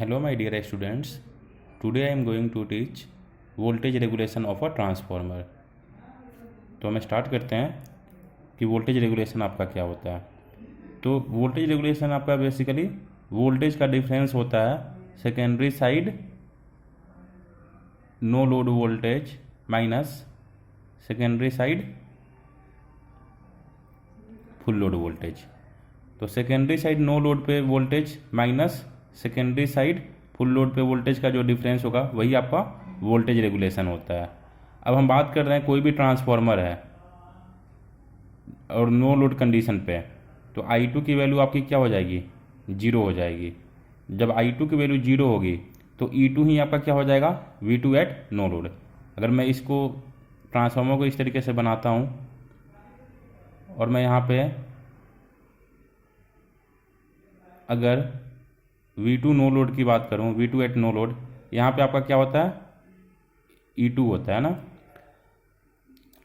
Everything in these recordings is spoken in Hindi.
Hello my dear students, today I am going to teach voltage regulation of a transformer। तो हम स्टार्ट करते हैं कि वोल्टेज रेगुलेशन आपका क्या होता है। तो वोल्टेज रेगुलेशन आपका बेसिकली वोल्टेज का डिफरेंस होता है secondary side no load voltage minus secondary side full load voltage. तो सेकेंडरी साइड नो लोड पे voltage minus secondary side full load पे वोल्टेज का जो डिफरेंस होगा वही आपका वोल्टेज रेगुलेशन होता है। अब हम बात कर रहे हैं कोई भी ट्रांसफार्मर है और नो लोड कंडीशन पे, तो I2 की वैल्यू आपकी क्या हो जाएगी, जीरो हो जाएगी। जब I2 की वैल्यू जीरो होगी तो E2 ही आपका क्या हो जाएगा, V2 एट नो लोड। अगर मैं इसको ट्रांसफार्मर को इस तरीके से बनाता हूँ और मैं यहाँ पे अगर V2 नो लोड की बात करूँ, V2 एट नो लोड, यहाँ पे आपका क्या होता है, E2 होता है ना।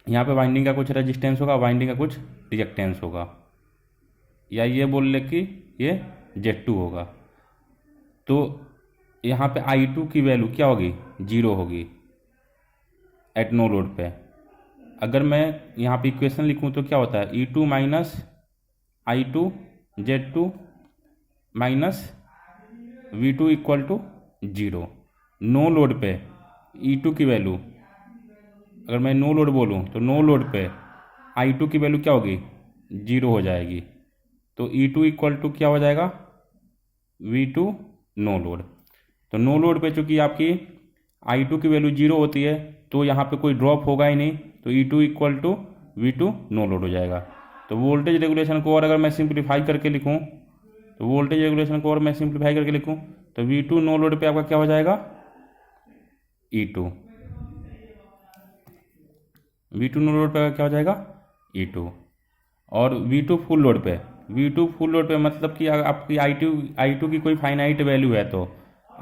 यहाँ पे वाइंडिंग का कुछ रेजिस्टेंस होगा, वाइंडिंग का कुछ रिएक्टेंस होगा, या ये बोल ले कि ये Z2 होगा। तो यहाँ पे I2 की वैल्यू क्या होगी, जीरो होगी एट नो लोड पे। अगर मैं यहाँ पे इक्वेशन लिखूँ तो क्या होता है, E2 minus I2 Z2 minus V2 equal to zero. No load पे E2 की वैल्यू, अगर मैं नो लोड बोलूँ तो नो लोड पे I2 की वैल्यू क्या होगी, जीरो हो जाएगी। तो E2 इक्वल टू क्या हो जाएगा, V2 नो लोड। तो नो लोड पे चूंकि आपकी I2 की वैल्यू जीरो होती है तो यहाँ पे कोई ड्रॉप होगा ही नहीं, तो E2 equal to V2 no load हो जाएगा। तो वोल्टेज रेगुलेशन को और अगर मैं सिंप्लीफाई करके लिखूँ तो वोल्टेज रेगुलेशन को और मैं सिंप्लीफाई करके लिखूँ तो V2 नो लोड पे आपका क्या हो जाएगा, E2। V2 नो लोड पे क्या हो जाएगा, E2। और V2 फुल लोड पे, V2 फुल लोड पे मतलब कि आपकी I2 की कोई फाइनाइट वैल्यू है तो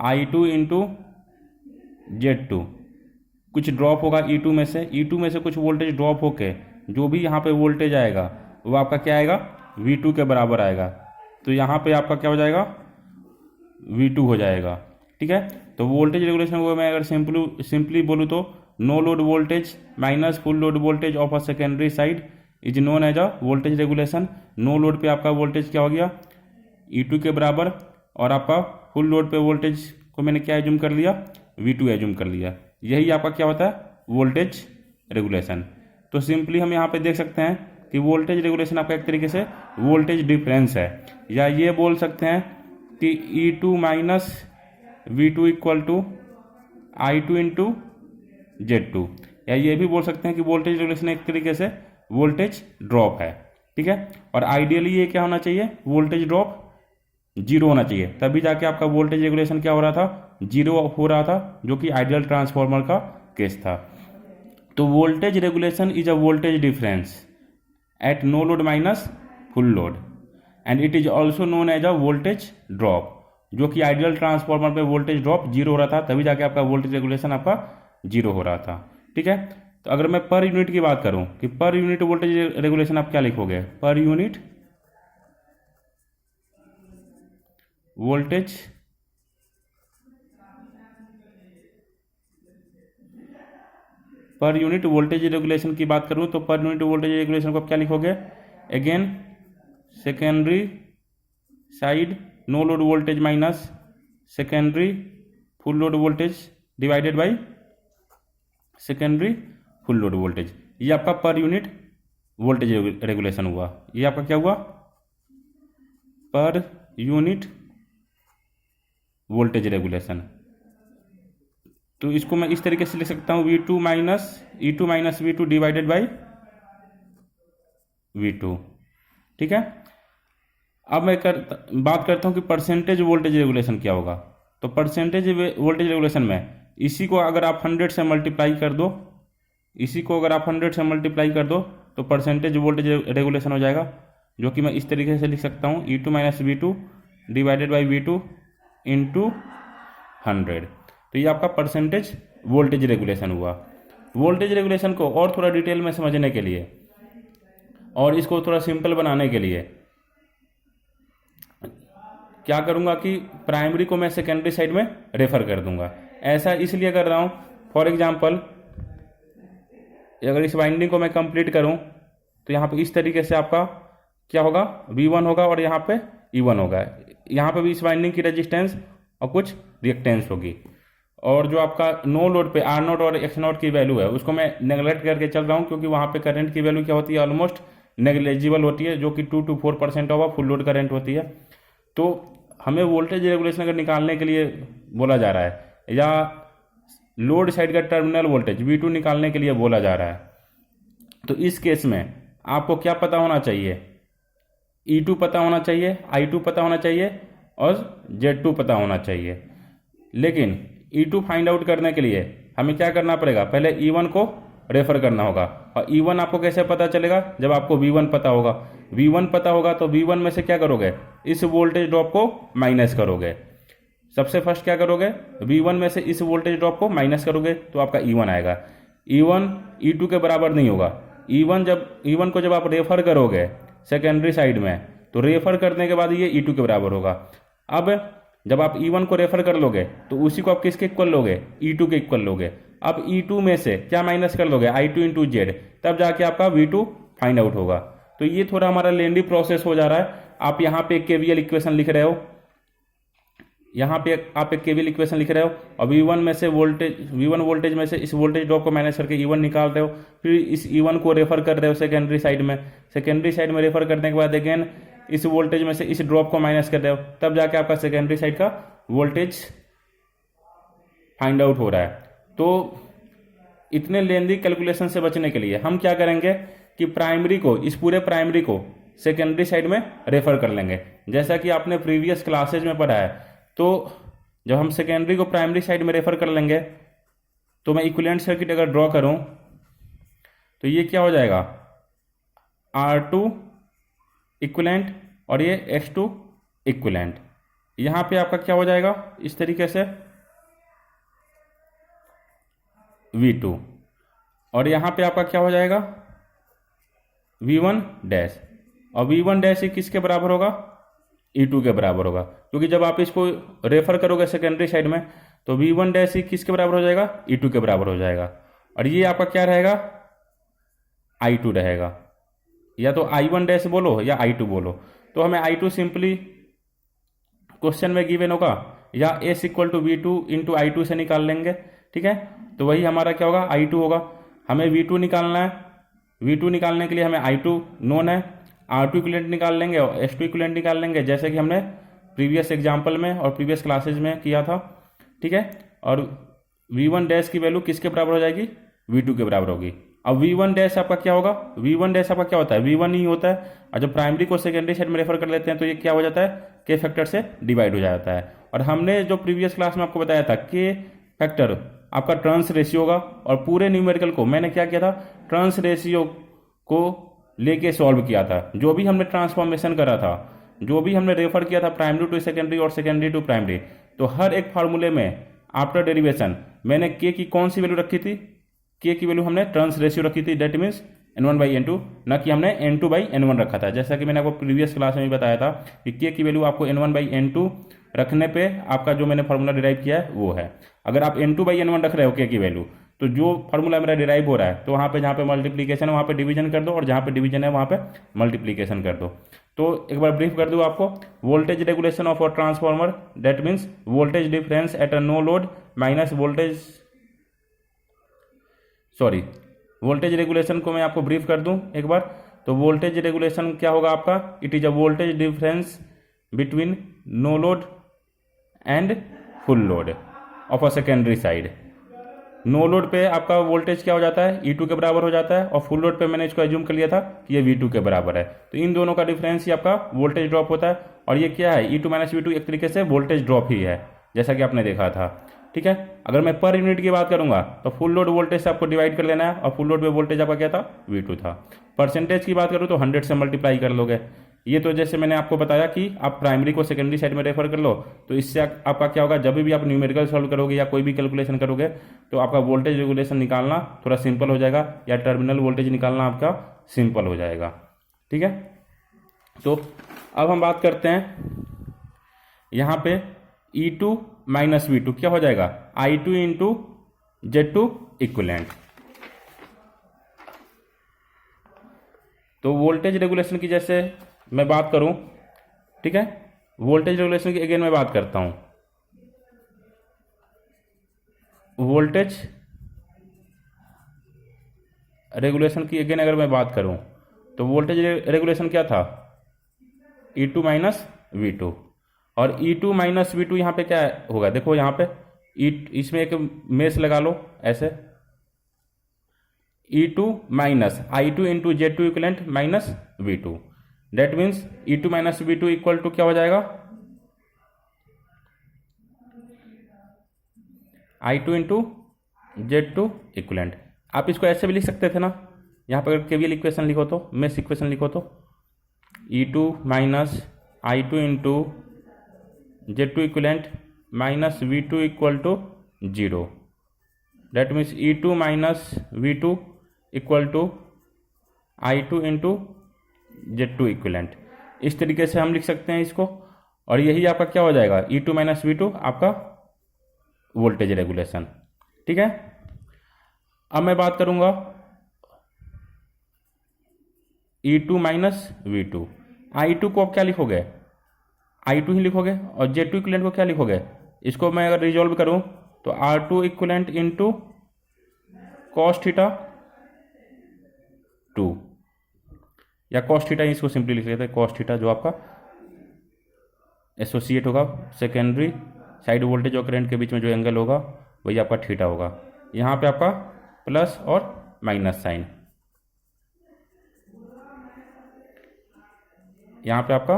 I2 इंटू Z2, कुछ ड्रॉप होगा E2 में से कुछ वोल्टेज ड्रॉप होके जो भी यहाँ पे वोल्टेज आएगा वो आपका क्या आएगा, V2 के बराबर आएगा। तो यहाँ पे आपका क्या हो जाएगा, V2 हो जाएगा। ठीक है, तो वोल्टेज रेगुलेशन को मैं अगर सिंपली बोलूँ तो no load voltage minus full load voltage of a secondary side is known as a voltage regulation. No load पे आपका वोल्टेज क्या हो गया, E2 के बराबर, और आपका फुल लोड पे वोल्टेज को मैंने क्या एज्यूम कर लिया, V2 एज्यूम कर लिया। यही आपका क्या होता है, वोल्टेज रेगुलेशन। तो सिंपली हम यहाँ पे देख सकते हैं कि वोल्टेज रेगुलेशन आपका एक तरीके से वोल्टेज डिफरेंस है, या ये बोल सकते हैं कि E2 minus V2 equal to I2 into Z2, या ये भी बोल सकते हैं कि वोल्टेज रेगुलेशन एक तरीके से वोल्टेज ड्रॉप है। ठीक है, और आइडियली ये क्या होना चाहिए, वोल्टेज ड्रॉप जीरो होना चाहिए, तभी जाके आपका वोल्टेज रेगुलेशन क्या हो रहा था, जीरो हो रहा था, जो कि आइडियल ट्रांसफार्मर का केस था। तो voltage regulation is a voltage difference at no load minus full load and it is also known as a voltage drop, जो कि आइडियल ट्रांसफार्मर पे वोल्टेज ड्रॉप जीरो हो रहा था, तभी जाके आपका वोल्टेज रेगुलेशन आपका जीरो हो रहा था। ठीक है, तो अगर मैं पर यूनिट की बात करूं कि पर यूनिट वोल्टेज रेगुलेशन आप क्या लिखोगे, पर यूनिट वोल्टेज रेगुलेशन की बात करूं तो पर यूनिट वोल्टेज रेगुलेशन को आप क्या लिखोगे, again secondary side no load voltage minus secondary full load voltage divided by secondary full load voltage. ये आपका पर यूनिट वोल्टेज रेगुलेशन हुआ। ये आपका क्या हुआ, पर यूनिट वोल्टेज रेगुलेशन। तो इसको मैं इस तरीके से लिख सकता हूं, V2 minus E2 minus V2 divided by V2। ठीक है, अब मैं बात करता हूं कि परसेंटेज वोल्टेज रेगुलेशन क्या होगा। तो परसेंटेज वोल्टेज रेगुलेशन में इसी को अगर आप 100 से मल्टीप्लाई कर दो, तो परसेंटेज वोल्टेज रेगुलेशन हो जाएगा, जो कि मैं इस तरीके से लिख सकता हूं, E2 minus V2 divided by V2 into 100। तो ये आपका परसेंटेज वोल्टेज रेगुलेशन हुआ। वोल्टेज रेगुलेशन को और थोड़ा डिटेल में समझने के लिए और इसको थोड़ा सिंपल बनाने के लिए क्या करूँगा कि प्राइमरी को मैं सेकेंडरी साइड में रेफर कर दूंगा। ऐसा इसलिए कर रहा हूँ, फॉर एग्जाम्पल अगर इस वाइंडिंग को मैं कंप्लीट करूँ तो यहाँ पे इस तरीके से आपका क्या होगा, V1 होगा और यहाँ पे E1 होगा। यहाँ पे भी इस वाइंडिंग की रेजिस्टेंस और कुछ रिएक्टेंस होगी। और जो आपका नो लोड पे R0 और X0 की वैल्यू है उसको मैं नेगलेक्ट करके चल रहा हूँ, क्योंकि वहाँ पे करंट की वैल्यू क्या होती है, ऑलमोस्ट नेग्लेजिबल होती है, जो कि 2 to 4% of full load current होती है। तो हमें वोल्टेज रेगुलेशन अगर निकालने के लिए बोला जा रहा है या लोड साइड का टर्मिनल वोल्टेज V2 निकालने के लिए बोला जा रहा है, तो इस केस में आपको क्या पता होना चाहिए, E2 पता होना चाहिए, I2 पता होना चाहिए और Z2 पता होना चाहिए। लेकिन E2 फाइंड आउट करने के लिए हमें क्या करना पड़ेगा, पहले E1 को रेफर करना होगा। और E1 आपको कैसे पता चलेगा, जब आपको V1 पता होगा। V1 पता होगा तो V1 में से क्या करोगे, इस वोल्टेज ड्रॉप को माइनस करोगे। सबसे फर्स्ट क्या करोगे, V1 में से इस वोल्टेज ड्रॉप को माइनस करोगे तो आपका E1 आएगा। E1 E2 के बराबर नहीं होगा। E1 को जब आप रेफर करोगे सेकेंडरी साइड में, तो रेफर करने के बाद ये E2 के बराबर होगा। अब जब आप E1 को रेफर कर लोगे तो उसी को आप किसके इक्वल लोगे, E2 के इक्वल लोगे। अब E2 में से क्या माइनस कर लोगे, I2 इंटू जेड, तब जाके आपका V2 फाइंड आउट होगा। तो ये थोड़ा हमारा लेंदी प्रोसेस हो जा रहा है। आप यहाँ पे एक KVL इक्वेशन लिख रहे हो, यहाँ पे आप एक KVL इक्वेशन लिख रहे हो और V1 में से V1 वोल्टेज में से इस वोल्टेज ड्रॉप को माइनस करके E1 निकाल रहे हो। फिर इस E1 को रेफर कर रहे हो सेकेंडरी साइड में रेफर करने के बाद अगेन इस वोल्टेज में से इस ड्रॉप को माइनस कर रहे हो, तब जाके आपका सेकेंडरी साइड का वोल्टेज फाइंड आउट हो रहा है। तो इतने लेंदी कैलकुलेशन से बचने के लिए हम क्या करेंगे कि इस पूरे प्राइमरी को सेकेंडरी साइड में रेफर कर लेंगे। जैसा कि आपने प्रीवियस क्लासेज में पढ़ा है, तो जब हम सेकेंडरी को प्राइमरी साइड में रेफर कर लेंगे तो मैं इक्विवेलेंट सर्किट अगर ड्रॉ करूं तो ये क्या हो जाएगा, R2 इक्विवेलेंट और ये X2 इक्विवेलेंट। यहां पे आपका क्या हो जाएगा इस तरीके से V2, और यहां पे आपका क्या हो जाएगा V1 डैश, और V1 डैश ही किसके बराबर होगा, E2 के बराबर होगा। क्योंकि जब आप इसको रेफर करोगे सेकेंडरी साइड में तो V1 डैश ही किसके बराबर हो जाएगा, E2 के बराबर हो जाएगा। और ये आपका क्या रहेगा, I2 रहेगा, या तो I1 डैश बोलो या I2 बोलो। तो हमें I2 सिंपली क्वेश्चन में गिवन होगा या S equal to V2 into I2 से निकाल लेंगे। ठीक है, तो वही हमारा क्या होगा, I2 होगा। हमें V2 निकालना है, V2 निकालने के लिए हमें I2 नोन है, R2 इक्विवेलेंट निकाल लेंगे और X2 इक्विवेलेंट निकाल लेंगे, जैसे कि हमने प्रीवियस एग्जाम्पल में और प्रीवियस क्लासेज में किया था। ठीक है, और V1 डैश की वैल्यू किसके बराबर हो जाएगी, V2 के बराबर होगी। अब V1 डैश आपका क्या होगा, V1 डैश आपका क्या होता है, V1 ही होता है। और जब प्राइमरी को सेकेंडरी साइड में रेफर कर लेते हैं तो ये क्या हो जाता है, K फैक्टर से डिवाइड हो जाता है। और हमने जो प्रीवियस क्लास में आपको बताया था K फैक्टर आपका टर्न्स रेशियो होगा, और पूरे न्यूमेरिकल को मैंने क्या किया था, टर्न्स रेशियो को लेके सॉल्व किया था। जो भी हमने ट्रांसफॉर्मेशन करा था, जो भी हमने रेफर किया था प्राइमरी टू सेकेंडरी और सेकेंडरी टू प्राइमरी, तो हर एक फार्मूले में आफ्टर डेरिवेशन मैंने K की कौन सी वैल्यू रखी थी, K की वैल्यू हमने टर्न्स रेशियो रखी थी, दैट मीन्स N1/N2, न कि हमने N2/N1 रखा था। जैसा कि मैंने आपको प्रीवियस क्लास में भी बताया था कि K की वैल्यू आपको N1/N2 रखने पे आपका जो मैंने फार्मूला डिराइव किया है वो है। अगर आप N2/N1 रख रहे हो K की वैल्यू, तो जो फार्मूला मेरा डिराइव हो रहा है, तो वहाँ पे जहाँ पे मल्टीप्लीकेशन है वहाँ पे डिवीजन कर दो, और जहाँ पे डिवीजन है वहाँ पे मल्टीप्लीकेशन कर दो। तो एक बार ब्रीफ कर दूँ आपको, voltage regulation of a transformer, that means voltage difference at a no load minus voltage regulation को मैं आपको ब्रीफ कर दूं एक बार। तो वोल्टेज रेगुलेशन क्या होगा आपका, it is a voltage difference between no load and full load of a secondary side. No load पे आपका वोल्टेज क्या हो जाता है, E2 के बराबर हो जाता है, और फुल लोड पे मैंने इसको एज्यूम कर लिया था कि ये V2 के बराबर है। तो इन दोनों का डिफरेंस ही आपका वोल्टेज ड्रॉप होता है, और ये क्या है, E2 माइनस V2 एक तरीके से वोल्टेज ड्रॉप ही है, जैसा कि आपने देखा था। ठीक है, अगर मैं पर यूनिट की बात करूंगा तो फुल लोड वोल्टेज से आपको डिवाइड कर लेना है, और फुल लोड पे वोल्टेज आपका क्या था, V2 था। परसेंटेज की बात करूँ तो 100 से मल्टीप्लाई कर लोगे। ये तो जैसे मैंने आपको बताया कि आप प्राइमरी को सेकेंडरी साइड में रेफर कर लो, तो इससे आपका क्या होगा, जब भी आप न्यूमेरिकल सॉल्व करोगे या कोई भी कैलकुलेशन करोगे तो आपका वोल्टेज रेगुलेशन निकालना थोड़ा सिंपल हो जाएगा, या टर्मिनल वोल्टेज निकालना आपका सिंपल हो जाएगा। ठीक है, तो अब हम बात करते हैं यहाँ पे E2 माइनस V2 क्या हो जाएगा, I2 इंटू Z2 इक्विवेलेंट। तो वोल्टेज रेगुलेशन की जैसे मैं बात करूं, ठीक है, वोल्टेज रेगुलेशन की अगेन मैं बात करता हूं। वोल्टेज रेगुलेशन की अगेन अगर मैं बात करूं तो वोल्टेज रेगुलेशन क्या था, E2 माइनस V2। और E2 माइनस V2 यहाँ पे क्या होगा, देखो यहाँ पे इसमें एक मेश लगा लो ऐसे, E2 minus I2 into Z2 equivalent minus V2, that means E2 minus V2 equal to क्या हो जाएगा, I2 इंटू Z2 इक्वलेंट। आप इसको ऐसे भी लिख सकते थे ना, यहाँ पर अगर केवीएल इक्वेशन लिखो तो, मेश इक्वेशन लिखो तो E2 minus I2 into Z2 equivalent minus V2 equal to 0, that means E2 minus V2 equal to I2 into Z2 equivalent. इस तरीके से हम लिख सकते हैं इसको, और यही आपका क्या हो जाएगा, E2 माइनस V2 आपका वोल्टेज रेगुलेशन। ठीक है, अब मैं बात करूंगा E2 माइनस V2। I2 को अब क्या लिखोगे, I2 ही लिखोगे, और Z2 इक्वलेंट को क्या लिखोगे, इसको मैं अगर रिजॉल्व करूं तो R2 equivalent into cos theta 2, या कॉस थीटा, इसको सिंपली लिख लेते हैं कॉस थीटा, जो आपका एसोसिएट होगा सेकेंडरी साइड वोल्टेज और करंट के बीच में जो एंगल होगा वही आपका थीटा होगा। यहाँ पे आपका प्लस और माइनस साइन, यहाँ पे आपका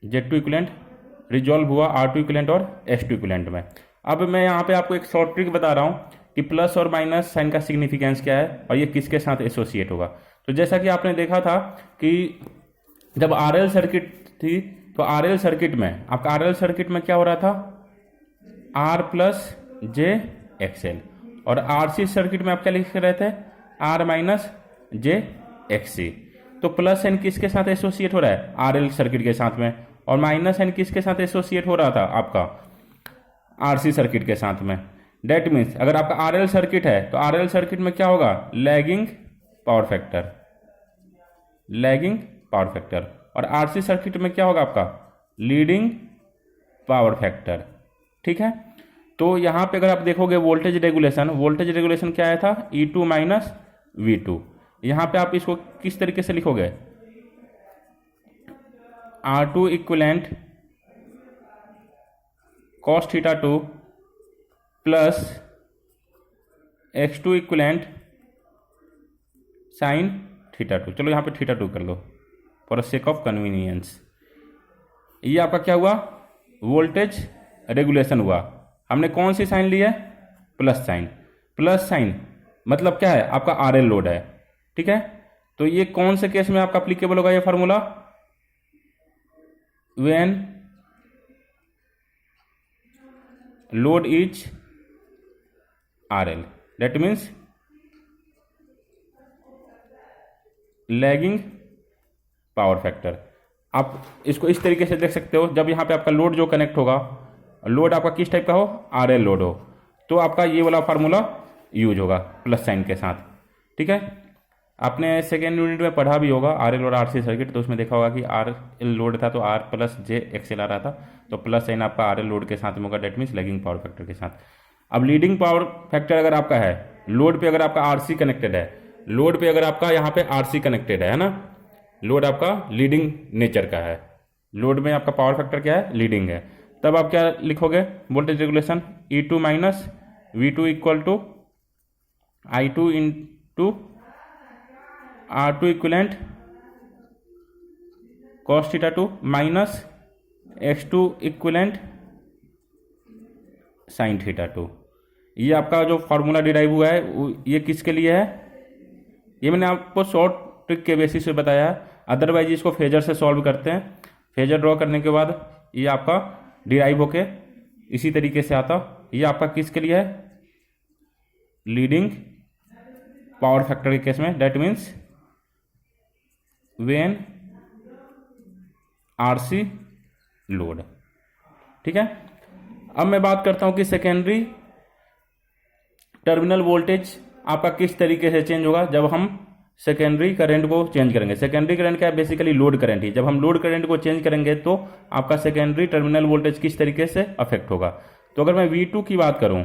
Z2 इक्वलेंट रिजॉल्व हुआ R2 इक्वलेंट और S2 इक्वलेंट में। अब मैं यहाँ पे आपको एक शॉर्ट ट्रिक बता रहा हूँ कि प्लस और माइनस साइन का सिग्निफिकेंस क्या है और ये किसके साथ एसोसिएट होगा। तो जैसा कि आपने देखा था कि जब RL सर्किट थी तो RL सर्किट में आपका RL सर्किट में क्या हो रहा था, R प्लस जे XL, और RC सर्किट में आप क्या लिख रहे थे, R माइनस जे XC। तो प्लस साइन किसके साथ एसोसिएट हो रहा है, RL सर्किट के साथ में, और माइनस साइन किसके साथ एसोसिएट हो रहा था, आपका RC सर्किट के साथ में। डेट मीन्स अगर आपका RL सर्किट है तो RL सर्किट में क्या होगा, lagging power factor, lagging power factor, और RC सर्किट में क्या होगा आपका लीडिंग पावर फैक्टर। ठीक है, तो यहाँ पे अगर आप देखोगे वोल्टेज रेगुलेशन क्या आया था, E2 माइनस V2। यहाँ पे आप इसको किस तरीके से लिखोगे, R2 equivalent cos theta 2 plus X2 equivalent sine theta 2। चलो यहाँ पे थीटा 2 कर लो फॉर सेक ऑफ कन्वीनियंस। ये आपका क्या हुआ, वोल्टेज रेगुलेशन हुआ। हमने कौन सी साइन ली है, प्लस साइन। प्लस साइन मतलब क्या है, आपका RL लोड है। ठीक है, तो ये कौन से केस में आपका अप्लीकेबल होगा ये formula, when load is RL, that means lagging power factor. आप इसको इस तरीके से देख सकते हो, जब यहाँ पे आपका लोड जो कनेक्ट होगा, लोड आपका किस टाइप का हो, RL लोड हो, तो आपका ये वाला फार्मूला यूज होगा प्लस साइन के साथ। ठीक है, आपने सेकेंड यूनिट में पढ़ा भी होगा RL और RC सर्किट, तो उसमें देखा होगा कि RL लोड था तो R प्लस जे XL आ रहा था, तो प्लस साइन आपका RL लोड के साथ में होगा, that means lagging power factor के साथ। अब लीडिंग पावर फैक्टर अगर आपका है, लोड पे अगर आपका RC कनेक्टेड है, लोड पे अगर आपका यहाँ पे RC कनेक्टेड है ना, लोड आपका लीडिंग नेचर का है, लोड में आपका पावर फैक्टर क्या है, लीडिंग है, तब आप क्या लिखोगे, voltage regulation E2 minus V2 equal to I2 into R2 equivalent cos theta 2 minus X2 equivalent sine theta 2। ये आपका जो फार्मूला डिराइव हुआ है ये किसके लिए है, ये मैंने आपको शॉर्ट ट्रिक के बेसिस पे बताया है, अदरवाइज इसको फेजर से सॉल्व करते हैं। फेजर ड्रॉ करने के बाद ये आपका डिराइव होके इसी तरीके से आता। ये आपका किसके लिए है, लीडिंग पावर फैक्टर के केस में, that means when RC load. ठीक है, अब मैं बात करता हूं कि सेकेंडरी टर्मिनल वोल्टेज आपका किस तरीके से चेंज होगा जब हम सेकेंडरी करंट को चेंज करेंगे। सेकेंडरी करंट क्या है, बेसिकली लोड करंट ही। जब हम लोड करंट को चेंज करेंगे तो आपका सेकेंडरी टर्मिनल वोल्टेज किस तरीके से अफेक्ट होगा। तो अगर मैं V2 की बात करूं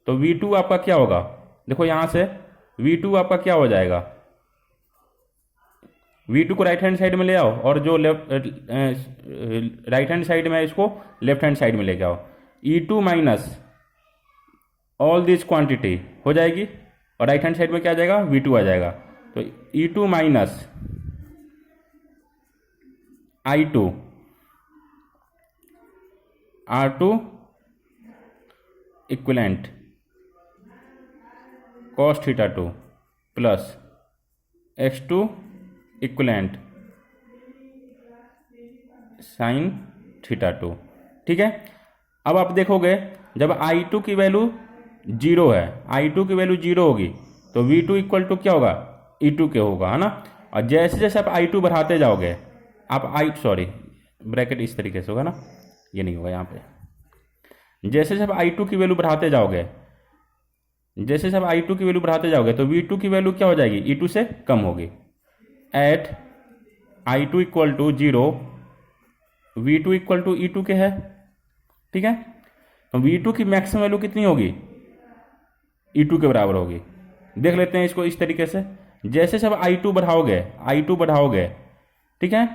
तो V2 आपका क्या होगा, देखो यहां से V2 आपका क्या हो जाएगा, V2 को राइट हैंड साइड में ले आओ और जो राइट हैंड साइड में है इसको लेफ्ट हैंड साइड में लेके आओ। E2 minus all this quantity हो जाएगी और राइट हैंड साइड में क्या आ जाएगा, V2 आ जाएगा। तो E2 minus I2 R2 equivalent cos theta 2 plus X2 equivalent sign theta 2। ठीक है, अब आप देखोगे जब I2 की वैल्यू जीरो है, I2 की वैल्यू जीरो होगी तो V2 इक्वल टू क्या होगा, E2 के होगा, है ना। और जैसे जैसे आप I2 बढ़ाते जाओगे आप ब्रैकेट इस तरीके से होगा ना, ये नहीं होगा यहाँ पे। जैसे जैसे आप I2 की वैल्यू बढ़ाते जाओगे, जैसे जैसे आप I2 की वैल्यू बढ़ाते जाओगे तो V2 की वैल्यू क्या हो जाएगी, E2 से कम होगी। At I2 equal to zero V2 equal to E2 के है। ठीक है, तो V2 की मैक्सिमम वैल्यू कितनी होगी, E2 के बराबर होगी। देख लेते हैं इसको इस तरीके से, जैसे सब I2 बढ़ाओगे, ठीक है,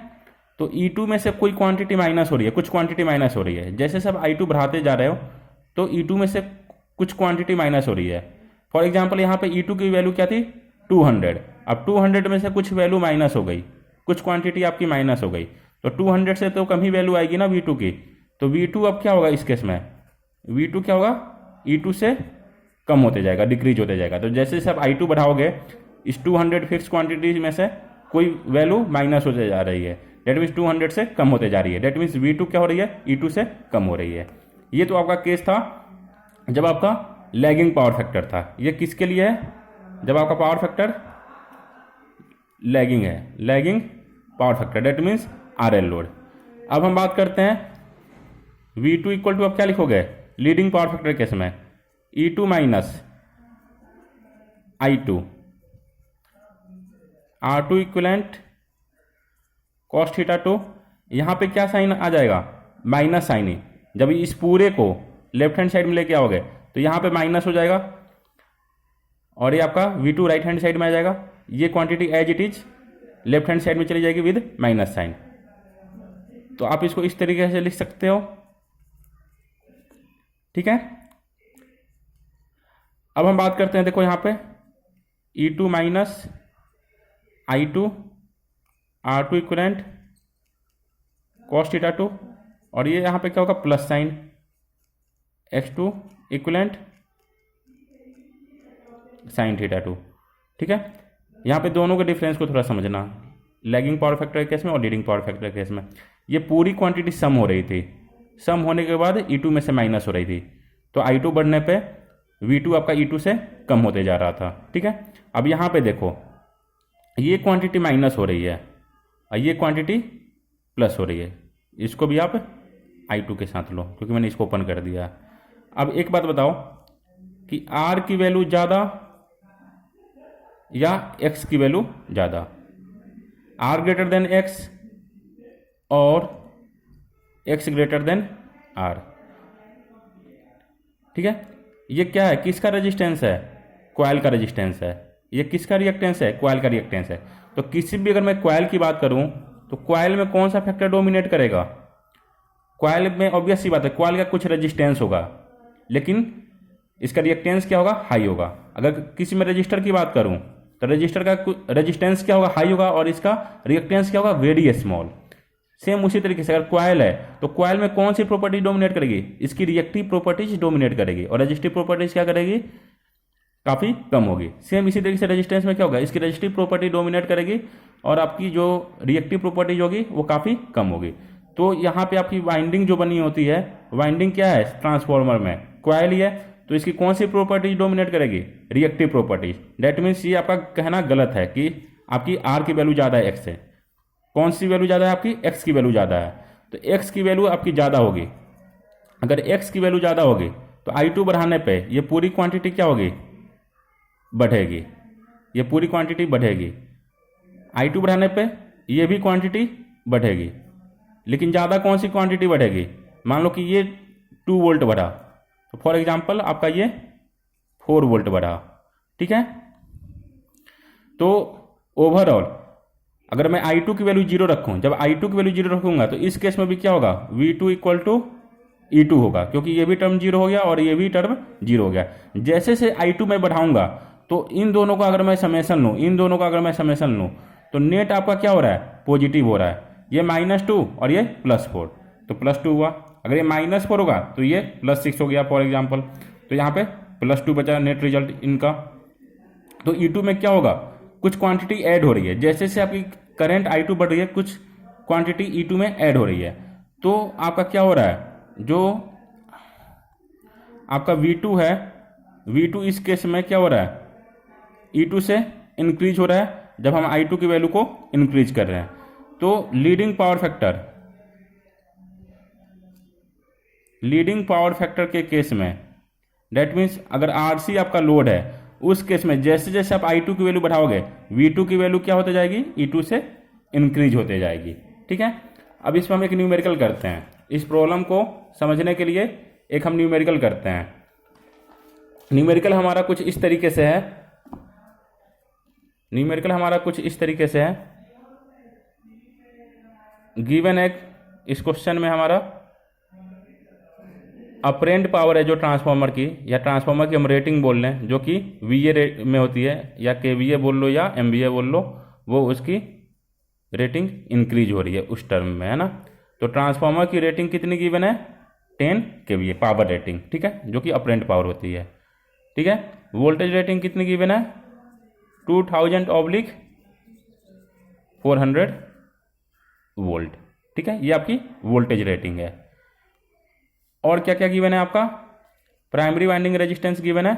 तो E2 में से कोई क्वांटिटी माइनस हो रही है, कुछ क्वांटिटी माइनस हो रही है। जैसे सब I2 बढ़ाते जा रहे हो तो E2 में से कुछ क्वांटिटी माइनस हो रही है। फॉर एग्जाम्पल यहाँ पे E2 की वैल्यू क्या थी, 200। अब 200 में से कुछ वैल्यू माइनस हो गई, कुछ क्वांटिटी आपकी माइनस हो गई, तो 200 से तो कम ही वैल्यू आएगी ना V2 की। तो V2 अब क्या होगा इस केस में, V2 क्या होगा, E2 से कम होते जाएगा, डिक्रीज होते जाएगा। तो जैसे जैसे आप I2 बढ़ाओगे इस 200 फिक्स क्वांटिटी में से कोई वैल्यू माइनस होते जा रही है, डेट मीन्स 200 से कम होते जा रही है, डेट मीन्स V2 क्या हो रही है, E2 से कम हो रही है। ये तो आपका केस था जब आपका लैगिंग पावर फैक्टर था। ये किसके लिए है, जब आपका पावर फैक्टर लैगिंग है, lagging power factor, that means RL load. अब हम बात करते हैं V2 इक्वल टू, अब क्या लिखोगे लीडिंग पावर फैक्टर केस में, E2 minus I2 R2 equivalent cos theta 2। यहाँ पे क्या साइन आ जाएगा, माइनस साइन ही। जब इस पूरे को लेफ्ट हैंड साइड में लेके आओगे तो यहाँ पे माइनस हो जाएगा और ये आपका V2 राइट हैंड साइड में आ जाएगा। ये quantity as it is left hand side में चली जाएगी विद माइनस साइन। तो आप इसको इस तरीके से लिख सकते हो। ठीक है, अब हम बात करते हैं, देखो यहाँ पे E2 minus I2 R2 equivalent cos theta 2 और ये यहाँ पे क्या होगा plus sign X2 equivalent sign theta 2। ठीक है, यहाँ पे दोनों के डिफरेंस को थोड़ा समझना, लैगिंग पावर फैक्टर के केस में और लीडिंग पावर फैक्टर के केस में। ये पूरी क्वांटिटी सम हो रही थी, सम होने के बाद E2 में से माइनस हो रही थी, तो I2 बढ़ने पे V2 आपका E2 से कम होते जा रहा था। ठीक है, अब यहाँ पे देखो ये क्वांटिटी माइनस हो रही है और ये क्वांटिटी प्लस हो रही है, इसको भी आप I2 के साथ लो क्योंकि मैंने इसको ओपन कर दिया। अब एक बात बताओ कि R की वैल्यू ज़्यादा या X की वैल्यू ज़्यादा, R ग्रेटर देन X और X ग्रेटर देन R। ठीक है, ये क्या है, किसका रेजिस्टेंस है, कॉइल का रेजिस्टेंस है। ये किसका रिएक्टेंस है, कॉइल का रिएक्टेंस है। तो किसी भी, अगर मैं कॉइल की बात करूं तो कॉइल में कौन सा फैक्टर डोमिनेट करेगा, कॉइल में ऑब्वियस सी बात है कॉइल का कुछ रेजिस्टेंस होगा लेकिन इसका रिएक्टेंस क्या होगा, हाई होगा। अगर किसी में रजिस्टर की बात करूं तो रजिस्टर का रेजिस्टेंस क्या होगा, हाई होगा और इसका रिएक्टेंस क्या होगा, वेरी स्मॉल। सेम उसी तरीके से अगर कॉइल है तो कॉइल में कौन सी प्रॉपर्टी डोमिनेट करेगी, इसकी रिएक्टिव प्रॉपर्टीज डोमिनेट करेगी और रजिस्टिव प्रॉपर्टीज क्या करेगी, काफ़ी कम होगी। सेम इसी तरीके से रेजिस्टेंस में क्या होगा, इसकी रजिस्टिव प्रॉपर्टी डोमिनेट करेगी और आपकी जो रिएक्टिव प्रॉपर्टीज होगी वो काफ़ी कम होगी। तो यहाँ पे आपकी वाइंडिंग जो बनी होती है, वाइंडिंग क्या है ट्रांसफॉर्मर में, कॉइल ही है, तो इसकी कौन सी प्रॉपर्टीज डोमिनेट करेगी, रिएक्टिव प्रॉपर्टीज। डेट मीन्स ये आपका कहना गलत है कि आपकी R की वैल्यू ज़्यादा है X से। कौन सी वैल्यू ज़्यादा है आपकी, X की वैल्यू ज़्यादा है। तो x की वैल्यू आपकी ज़्यादा होगी। अगर x की वैल्यू ज़्यादा होगी तो I2 बढ़ाने पे ये पूरी क्वांटिटी क्या होगी, बढ़ेगी, ये पूरी क्वांटिटी बढ़ेगी। I2 बढ़ाने पे ये भी क्वांटिटी बढ़ेगी, लेकिन ज़्यादा कौन सी क्वांटिटी बढ़ेगी, मान लो कि ये 2 वोल्ट बढ़ा तो फॉर एग्जांपल आपका ये 4 वोल्ट बढ़ा, ठीक है। तो ओवरऑल अगर मैं I2 की वैल्यू 0 रखूं, जब I2 की वैल्यू 0 रखूंगा तो इस केस में भी क्या होगा, V2 इक्वल टू E2 होगा, क्योंकि ये भी टर्म 0 हो गया और ये भी टर्म 0 हो गया। जैसे से I2 में बढ़ाऊंगा तो इन दोनों का अगर मैं समेशन लूँ, इन दोनों का अगर मैं समेशन लूँ तो नेट आपका क्या हो रहा है, पॉजिटिव हो रहा है। ये -2 और ये +4, तो +2 हुआ। अगर ये -4 होगा तो ये +6 हो गया फॉर एग्जाम्पल, तो यहाँ पे +2 बचा नेट रिजल्ट इनका। तो E2 में क्या होगा, कुछ क्वांटिटी ऐड हो रही है, जैसे से आपकी करंट I2 बढ़ रही है कुछ क्वांटिटी E2 में ऐड हो रही है। तो आपका क्या हो रहा है, जो आपका V2 है, V2 इस केस में क्या हो रहा है, E2 से इंक्रीज हो रहा है जब हम I2 की वैल्यू को इंक्रीज कर रहे हैं। तो लीडिंग पावर फैक्टर के केस में डेट मीन्स अगर RC आपका लोड है, उस केस में जैसे जैसे आप I2 की वैल्यू बढ़ाओगे V2 की वैल्यू क्या होते जाएगी, E2 से इंक्रीज होते जाएगी, ठीक है। अब इसमें हम एक न्यूमेरिकल करते हैं, इस प्रॉब्लम को समझने के लिए एक हम न्यूमेरिकल करते हैं। न्यूमेरिकल हमारा कुछ इस तरीके से है, गिवन एक इस क्वेश्चन में हमारा अपरेंट पावर है जो ट्रांसफार्मर की, या ट्रांसफार्मर की हम रेटिंग बोल लें, जो कि VA में होती है, या KVA बोल लो या MVA बोल लो, वो उसकी रेटिंग इंक्रीज हो रही है उस टर्म में, है ना। तो ट्रांसफार्मर की रेटिंग कितनी गिवन है, 10 KVA पावर रेटिंग, ठीक है, जो कि अपरेंट पावर होती है, ठीक है। वोल्टेज रेटिंग कितनी गिवन है, 2000/400 वोल्ट, ठीक है, ये आपकी वोल्टेज रेटिंग है। और क्या क्या गिवन है आपका, प्राइमरी वाइंडिंग रेजिस्टेंस गिवन है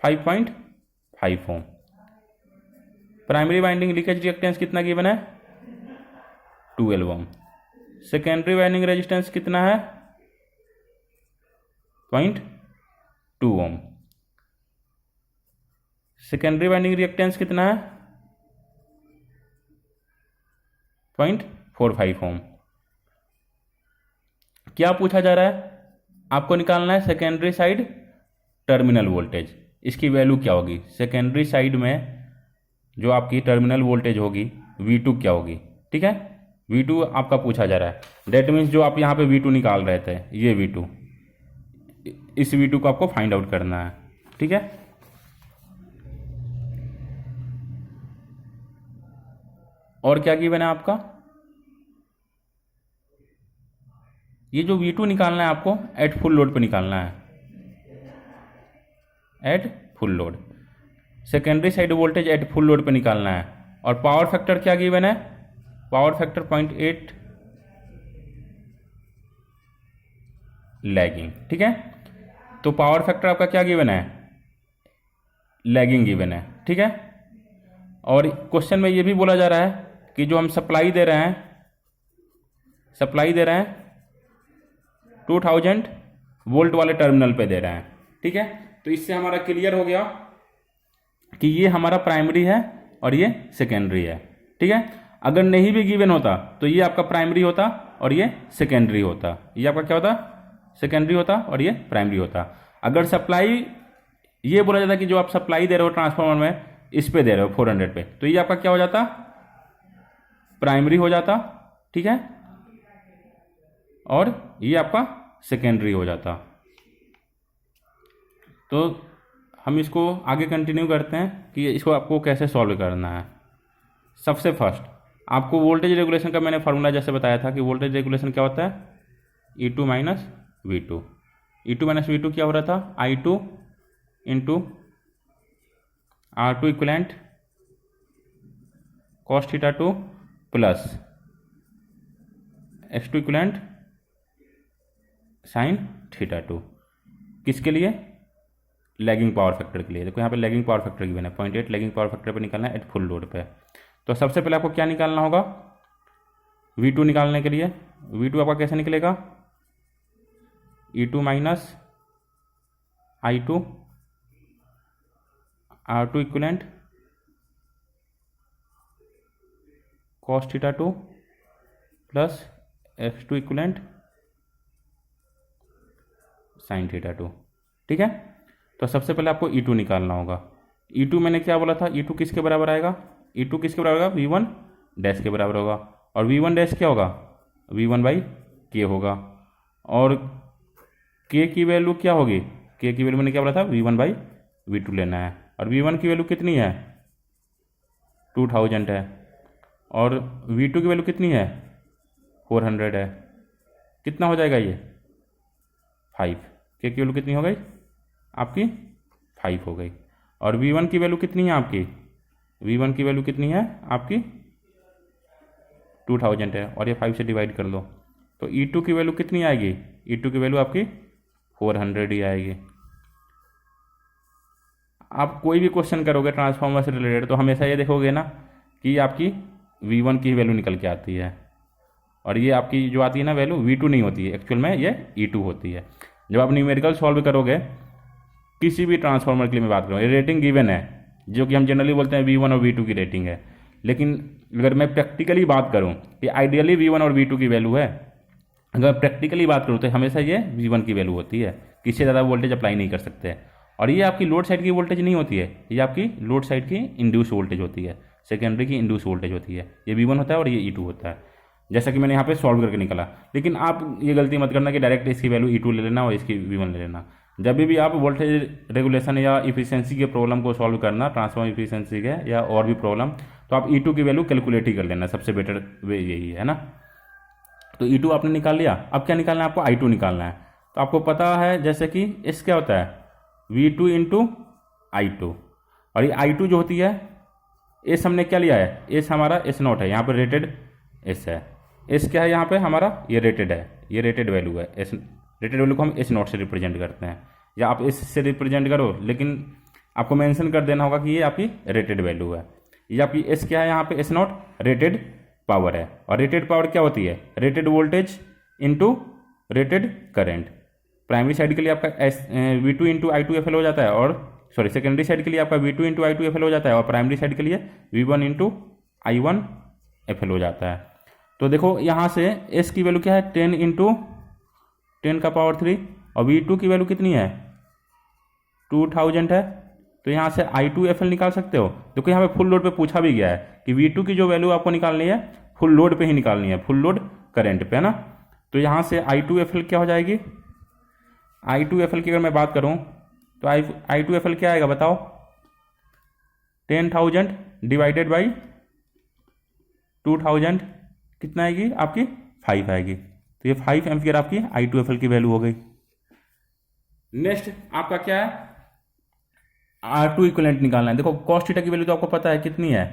5.5 ओम, प्राइमरी वाइंडिंग लीकेज रिएक्टेंस कितना गिवन है 12 ओम, सेकेंडरी वाइंडिंग रेजिस्टेंस कितना है 0.2 ओम, सेकेंडरी वाइंडिंग रिएक्टेंस कितना है 0.45 ओम। क्या पूछा जा रहा है, आपको निकालना है सेकेंडरी साइड टर्मिनल वोल्टेज, इसकी वैल्यू क्या होगी, सेकेंडरी साइड में जो आपकी टर्मिनल वोल्टेज होगी V2 क्या होगी, ठीक है। V2 आपका पूछा जा रहा है, डेट मीन्स जो आप यहाँ पे V2 निकाल रहे थे, ये V2, इस V2 को आपको फाइंड आउट करना है, ठीक है। और क्या गिवन है आपका, ये जो V2 निकालना है आपको एट फुल लोड पे निकालना है, at full load, secondary side voltage at full load पे निकालना है। और पावर फैक्टर क्या गिवन है, पावर फैक्टर 0.8 लैगिंग, ठीक है। तो पावर फैक्टर आपका क्या गिवन है, लैगिंग गिवन है, ठीक है। और क्वेश्चन में ये भी बोला जा रहा है कि जो हम सप्लाई दे रहे हैं 2000 वोल्ट वाले टर्मिनल पे दे रहे हैं, ठीक है। तो इससे हमारा क्लियर हो गया कि ये हमारा प्राइमरी है और ये सेकेंडरी है, ठीक है। अगर नहीं भी गिवन होता तो ये आपका प्राइमरी होता और ये सेकेंडरी होता, ये आपका क्या होता, सेकेंडरी होता और ये प्राइमरी होता। अगर सप्लाई ये बोला जाता कि जो आप सप्लाई दे रहे हो ट्रांसफार्मर में इस पे दे रहे हो 400 पे, तो ये आपका क्या हो जाता, प्राइमरी हो जाता, ठीक है, और ये आपका सेकेंडरी हो जाता। तो हम इसको आगे कंटिन्यू करते हैं कि इसको आपको कैसे सॉल्व करना है। सबसे फर्स्ट आपको वोल्टेज रेगुलेशन का मैंने फार्मूला जैसे बताया था कि वोल्टेज रेगुलेशन क्या होता है, E2 minus V2, E2 minus V2 क्या हो रहा था, I2 into R2 equivalent cos θ2 plus X2 equivalent sin θ2, किसके लिए, लैगिंग पावर फैक्टर के लिए। देखो यहाँ पे लैगिंग पावर फैक्टर गिवन है 0.8, लैगिंग पावर फैक्टर पे निकालना है एट फुल लोड पे। तो सबसे पहले आपको क्या निकालना होगा, V2 निकालने के लिए V2 आपका कैसे निकलेगा, E2 minus I2 R2 equivalent cos theta 2 plus X2 equivalent sine theta 2। ठीक है, तो सबसे पहले आपको E2 निकालना होगा। E2 मैंने क्या बोला था, E2 किसके बराबर आएगा, E2 किसके बराबर होगा, V1 डैश के बराबर होगा। और V1 डैश क्या होगा, V1 बाई K होगा। और K की वैल्यू क्या होगी, K की वैल्यू मैंने क्या बोला था, V1 बाई V2 लेना है। और V1 की वैल्यू कितनी है, 2000 है। और V2 की वैल्यू कितनी है, 400 है। कितना हो जाएगा ये, 5। K की वैल्यू कितनी हो गई आपकी, 5 हो गई। और V1 की वैल्यू कितनी है आपकी, V1 की वैल्यू कितनी है आपकी, 2000 है। और ये 5 से डिवाइड कर लो, तो E2 की वैल्यू कितनी आएगी, E2 की वैल्यू आपकी 400 ही आएगी। आप कोई भी क्वेश्चन करोगे ट्रांसफॉर्मर से रिलेटेड तो हमेशा ये देखोगे ना कि आपकी V1 की वैल्यू निकल के आती है, और ये आपकी जो आती है ना वैल्यू V2 नहीं होती है, एक्चुअल में ये E2 होती है। जब आप न्यूमेरिकल सॉल्व करोगे किसी भी ट्रांसफार्मर के लिए मैं बात करूँ, ये रेटिंग गिवन है जो कि हम जनरली बोलते हैं V1 और V2 की रेटिंग है। लेकिन अगर मैं प्रैक्टिकली बात करूँ कि आइडियली V1 और V2 की वैल्यू है, अगर प्रैक्टिकली बात करूँ तो हमेशा ये V1 की वैल्यू होती है, किसी से ज़्यादा वोल्टेज अप्लाई नहीं कर सकते। और ये आपकी लोड साइड की वोल्टेज नहीं होती है, ये आपकी लोड साइड की इंड्यूस वोल्टेज होती है, सेकेंडरी की इंड्यूस वोल्टेज होती है। ये V1 होता है और ये E2 होता है, जैसा कि मैंने यहाँ पे सॉल्व करके निकाला। लेकिन आप ये गलती मत करना कि डायरेक्ट इसकी वैल्यू E2 ले लेना और इसकी V1 ले लेना। जब भी आप वोल्टेज रेगुलेशन या इफिशियंसी के प्रॉब्लम को सॉल्व करना, ट्रांसफॉर्मर इफिशियंसी के या और भी प्रॉब्लम, तो आप E2 की वैल्यू कैलकुलेट ही कर लेना, सबसे बेटर वे यही है ना। तो E2 आपने निकाल लिया, अब क्या निकालना है आपको, I2 निकालना है। तो आपको पता है जैसे कि इस क्या होता है V2 इंटू I2, और ये I2 जो होती है, एस हमने क्या लिया है, एस हमारा S0 है, यहाँ पर रेटेड एस है। एस क्या है यहाँ पे हमारा, ये रेटेड है, ये रेटेड वैल्यू है। एस रेटेड वैल्यू को हम S0 से रिप्रेजेंट करते हैं, या आप एस से रिप्रेजेंट करो, लेकिन आपको मेंशन कर देना होगा कि ये आपकी रेटेड वैल्यू है। ये आपकी एस क्या है यहाँ पे, S0 रेटेड पावर है। और रेटेड पावर क्या होती है, rated voltage into rated current. Primary side के लिए आपका V2 इंटू I2 FL हो जाता है, और सॉरी सेकेंडरी साइड के लिए आपका V2 इंटू I2 FL हो जाता है, और प्राइमरी साइड के लिए V1 इंटू I1 FL हो जाता है। तो देखो यहाँ से S की वैल्यू क्या है, 10 इंटू 10 का पावर 3, और V2 की वैल्यू कितनी है, 2000 है। तो यहाँ से I2 FL निकाल सकते हो। देखो यहाँ पे फुल लोड पे पूछा भी गया है कि V2 की जो वैल्यू आपको निकालनी है फुल लोड पे ही निकालनी है, फुल लोड करंट पे, है ना। तो यहाँ से I2 FL क्या हो जाएगी, I2 FL की अगर मैं बात करूँ तो I2 FL क्या आएगा बताओ, 10,000 डिवाइडेड बाई 2000 कितना आएगी आपकी, 5 आएगी। तो ये 5 एम्पियर आपकी I2 FL की वैल्यू हो गई। नेक्स्ट आपका क्या है, R2 इक्विवेलेंट निकालना है। देखो कॉस थीटा की वैल्यू तो आपको पता है कितनी है,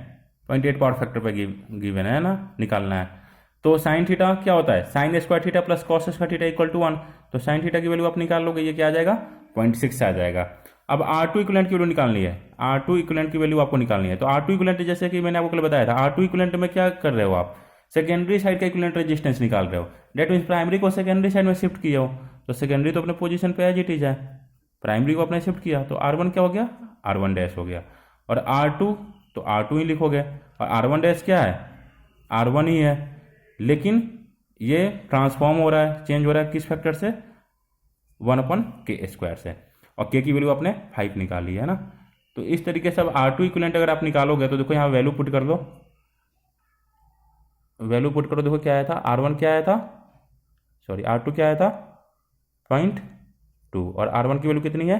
0.8 पावर फैक्टर पे गिवन है ना, निकालना है। तो साइन थीटा क्या होता है, sine square theta plus cos square theta equal to 1। तो साइन थीटा की वैल्यू आप निकाल लोगे, ये क्या आ जाएगा, 0.6 आ जाएगा। अब R2 इक्विवेलेंट की वैल्यू निकालनी है, R2 इक्विवेलेंट की वैल्यू आपको निकालनी है। तो R2 इक्विवेलेंट जैसे कि मैंने आपको कल बताया था, R2 इक्विवेलेंट में क्या कर रहे हो आप, सेकेंडरी साइड का इक्विवेलेंट रेजिस्टेंस निकाल रहे हो। डेट मीन्स प्राइमरी को सेकेंडरी साइड में शिफ्ट किए हो, तो सेकेंडरी तो अपने पोजीशन पे एज इट इज है, प्राइमरी को अपने शिफ्ट किया, तो R1 क्या हो गया, R1 डैश हो गया। और R2 तो R2 ही लिखोगे, और R1 डैश क्या है, R1 ही है। लेकिन ये ट्रांसफॉर्म हो रहा है, चेंज हो रहा है किस फैक्टर से, 1/k² से, और k की वैल्यू आपने 5 निकाली है ना। तो इस तरीके से अब R2 इक्विवेलेंट अगर आप निकालोगे तो देखो यहाँ वैल्यू पुट कर दो, वैल्यू पुट करो, देखो क्या आया था, R1 क्या आया था, सॉरी R2 क्या आया था 0.2, और R1 की वैल्यू कितनी है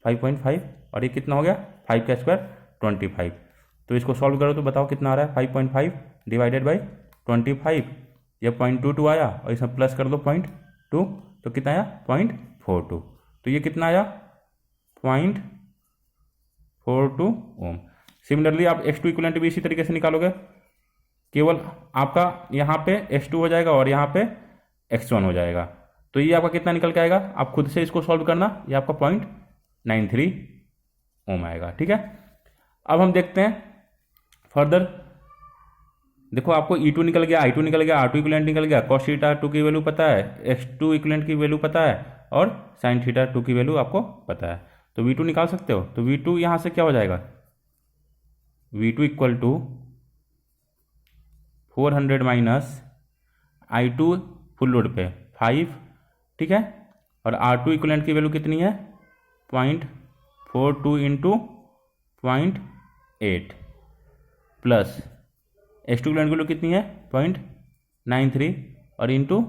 5.5, और ये कितना हो गया 5 का स्क्वायर 25। तो इसको सॉल्व करो तो बताओ कितना आ रहा है, 5.5 डिवाइडेड बाई 25, ये 0.22 आया, और इसमें प्लस कर दो 0.2, तो कितना आया 0.42। तो ये कितना आया 0.42 ओम। सिमिलरली आप X2 इक्विवेलेंट भी इसी तरीके से निकालोगे, केवल आपका यहाँ पे X2 हो जाएगा और यहाँ पे X1 हो जाएगा। तो ये आपका कितना निकल के आएगा, आप खुद से इसको सॉल्व करना, ये आपका 0.93 ओम आएगा। ठीक है, अब हम देखते हैं फर्दर देखो आपको E2 निकल गया, I2 निकल गया, R2 इक्विवेलेंट निकल गया, cos थीटा 2 की वैल्यू पता है, X2 इक्विवेलेंट की वैल्यू पता है और sin थीटा 2 की वैल्यू आपको पता है। तो V2 निकाल सकते हो। तो V2 यहाँ से क्या हो जाएगा, V2 equal to 400 minus I2 full load पे 5, ठीक है, और R2 इक्विवेलेंट की वैल्यू कितनी है 0.42 इंटू 0.8 प्लस X2 इक्विवेलेंट की वैल्यू कितनी है 0.93 और इंटू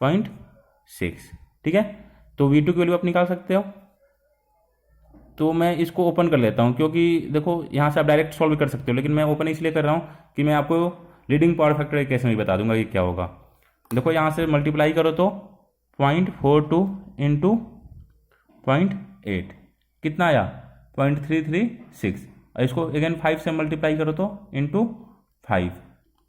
0.6, ठीक है। तो V2 की वैल्यू आप निकाल सकते हो। तो मैं इसको ओपन कर लेता हूँ, क्योंकि देखो यहाँ से आप डायरेक्ट सॉल्व कर सकते हो, लेकिन मैं ओपन इसलिए कर रहा हूँ कि मैं आपको लीडिंग पावर फैक्टर के केस में भी बता दूंगा कि क्या होगा। देखो यहाँ से मल्टीप्लाई करो तो 0.42 इंटू 0.8 कितना आया 0.336, और इसको अगेन 5 से मल्टीप्लाई करो तो इंटू 5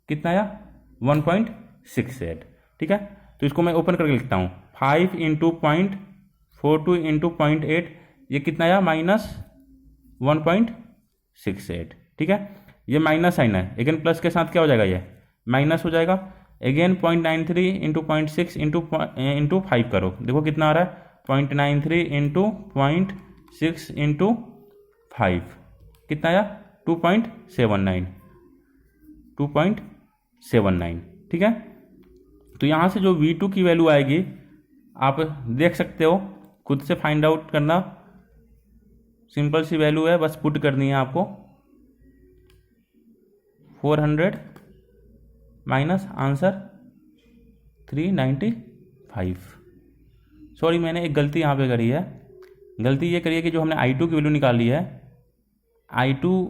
कितना आया 1.68, ठीक है। तो इसको मैं ओपन करके लिखता हूँ 5 इंटू 0.42 इंटू 0.8, ये कितना आया -1.68, ठीक है। ये माइनस साइन है, अगेन प्लस के साथ क्या हो जाएगा, ये माइनस हो जाएगा। अगेन 0.93 इंटू 0.6 इंटू 5 करो, देखो कितना आ रहा है 0.93 इंटू 0.6 इंटू 5 कितना आया 2.79, ठीक है। तो यहाँ से जो V2 की वैल्यू आएगी आप देख सकते हो, खुद से फाइंड आउट करना, सिंपल सी वैल्यू है, बस पुट करनी है आपको 400 माइनस आंसर 395। सॉरी मैंने एक गलती यहाँ पे करी है, गलती ये करी है कि जो हमने I2 की वैल्यू निकाली है, I2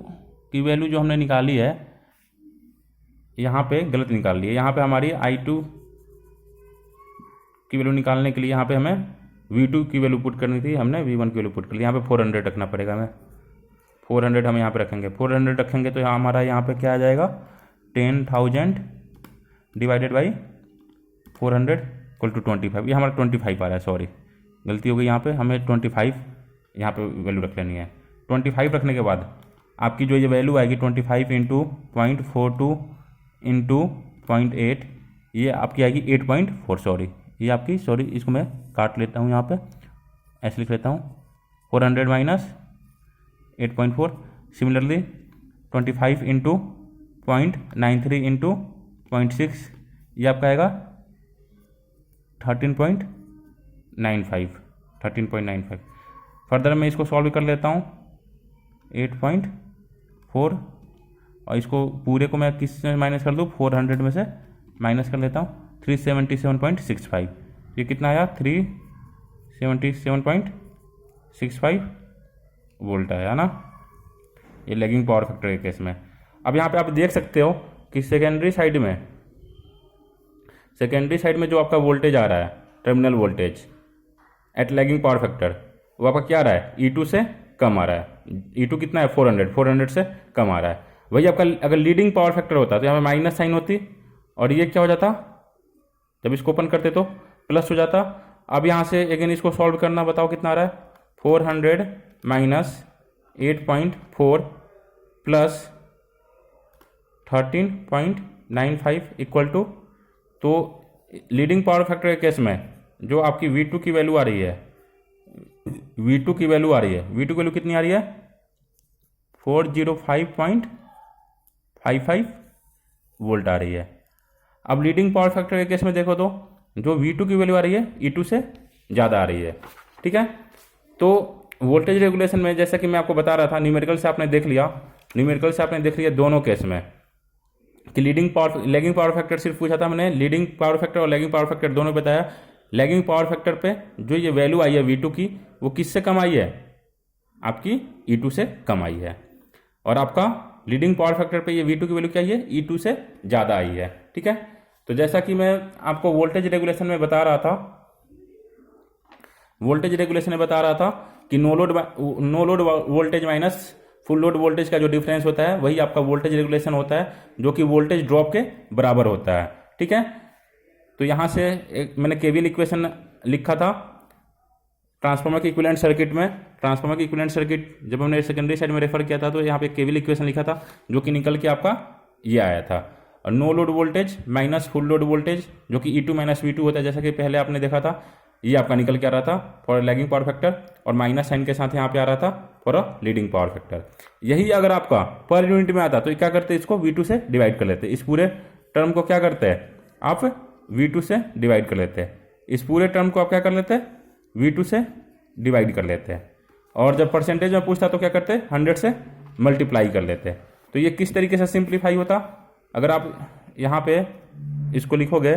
की वैल्यू जो हमने निकाली है यहाँ पे गलत निकाल ली है। यहाँ पे हमारी I2 की वैल्यू निकालने के लिए यहाँ पे हमें V2 की वैल्यू पुट करनी थी, हमने V1 की वैल्यू पुट कर ली। यहाँ पे 400 रखना पड़ेगा हमें, 400 हम यहाँ पे रखेंगे, 400 रखेंगे तो यहाँ हमारा यहाँ पे क्या आ जाएगा 10,000 डिवाइडेड बाई 400 इक्वल टू 25, ये हमारा 25 आ रहा है, सॉरी गलती हो गई, यहाँ पे हमें 25 यहाँ पे वैल्यू रख लेनी है। 25 रखने के बाद आपकी जो ये वैल्यू आएगी 25 इंटू 0.42 इंटू 0.8, ये आपकी आएगी 8.4, सॉरी ये आपकी, सॉरी इसको मैं काट लेता हूँ, यहाँ पे ऐसे लिख लेता हूँ 400 माइनस 8.4। सिमिलरली 25 इंटू 0.93 इंटू 0.6, ये आपका आएगा 13.95। फर्दर मैं इसको सॉल्व कर लेता हूँ 8.4, और इसको पूरे को मैं किस से माइनस कर दूँ 400 में से माइनस कर लेता हूँ 377.65, ये कितना आया 377.65 वोल्ट आया ना, ये लैगिंग पावर फैक्टर के केस में। अब यहाँ पे आप देख सकते हो कि सेकेंडरी साइड में जो आपका वोल्टेज आ रहा है, terminal voltage at lagging power factor, वो आपका क्या आ रहा है E2 से कम आ रहा है। E2 कितना है 400 से कम आ रहा है। वही आपका अगर लीडिंग पावर फैक्टर होता तो यहाँ पे माइनस साइन होती, और ये क्या हो जाता, जब इसको ओपन करते तो प्लस हो जाता। अब यहाँ से अगेन इसको सॉल्व करना, बताओ कितना आ रहा है 400 माइनस 8.4 प्लस 13.95 इक्वल टू, तो लीडिंग पावर फैक्टर के केस में जो आपकी V2 की वैल्यू आ रही है, V2 की वैल्यू कितनी आ रही है 405.55 वोल्ट आ रही है। अब लीडिंग पावर फैक्टर के केस में देखो तो जो V2 की वैल्यू आ रही है E2 से ज़्यादा आ रही है, ठीक है। तो वोल्टेज रेगुलेशन में जैसा कि मैं आपको बता रहा था, न्यूमेरिकल से आपने देख लिया दोनों केस में कि लैगिंग पावर फैक्टर सिर्फ पूछा था मैंने, लीडिंग पावर फैक्टर और लैगिंग पावर फैक्टर दोनों बताया। लैगिंग पावर फैक्टर पे जो ये वैल्यू आई है V2 की, वो किससे कम आई है, आपकी E2 से कम आई है, और आपका लीडिंग पावर फैक्टर पे ये V2 की वैल्यू क्या आई है E2 से ज़्यादा आई है, ठीक है। तो जैसा कि मैं आपको वोल्टेज रेगुलेशन में बता रहा था कि no load voltage minus full load voltage का जो डिफरेंस होता है वही आपका वोल्टेज रेगुलेशन होता है, जो कि वोल्टेज ड्रॉप के बराबर होता है, ठीक है। तो यहाँ से मैंने केवीएल इक्वेशन लिखा था ट्रांसफार्मर के इक्विवेलेंट सर्किट जब हमने सेकेंडरी साइड में रेफर किया था, तो यहाँ पे केवीएल इक्वेशन लिखा था, जो कि निकल के आपका ये आया था। और no load voltage minus full load voltage जो कि E2 माइनस V2 होता है, जैसा कि पहले आपने देखा था, ये आपका निकल के आ रहा था फॉर लैगिंग पावर फैक्टर, और माइनस साइन के साथ यहाँ पे आ रहा था for a leading power factor. यही अगर आपका पर यूनिट में आता तो क्या करते, इसको V2 से डिवाइड कर लेते, इस पूरे टर्म को क्या करते हैं आप V2 से डिवाइड कर लेते हैं, इस पूरे टर्म को आप क्या कर लेते हैं V2 से डिवाइड कर लेते हैं, और जब परसेंटेज में पूछता तो क्या करते हैं 100 से मल्टीप्लाई कर लेते हैं। तो ये किस तरीके से सिंप्लीफाई होता, अगर आप यहाँ पे इसको लिखोगे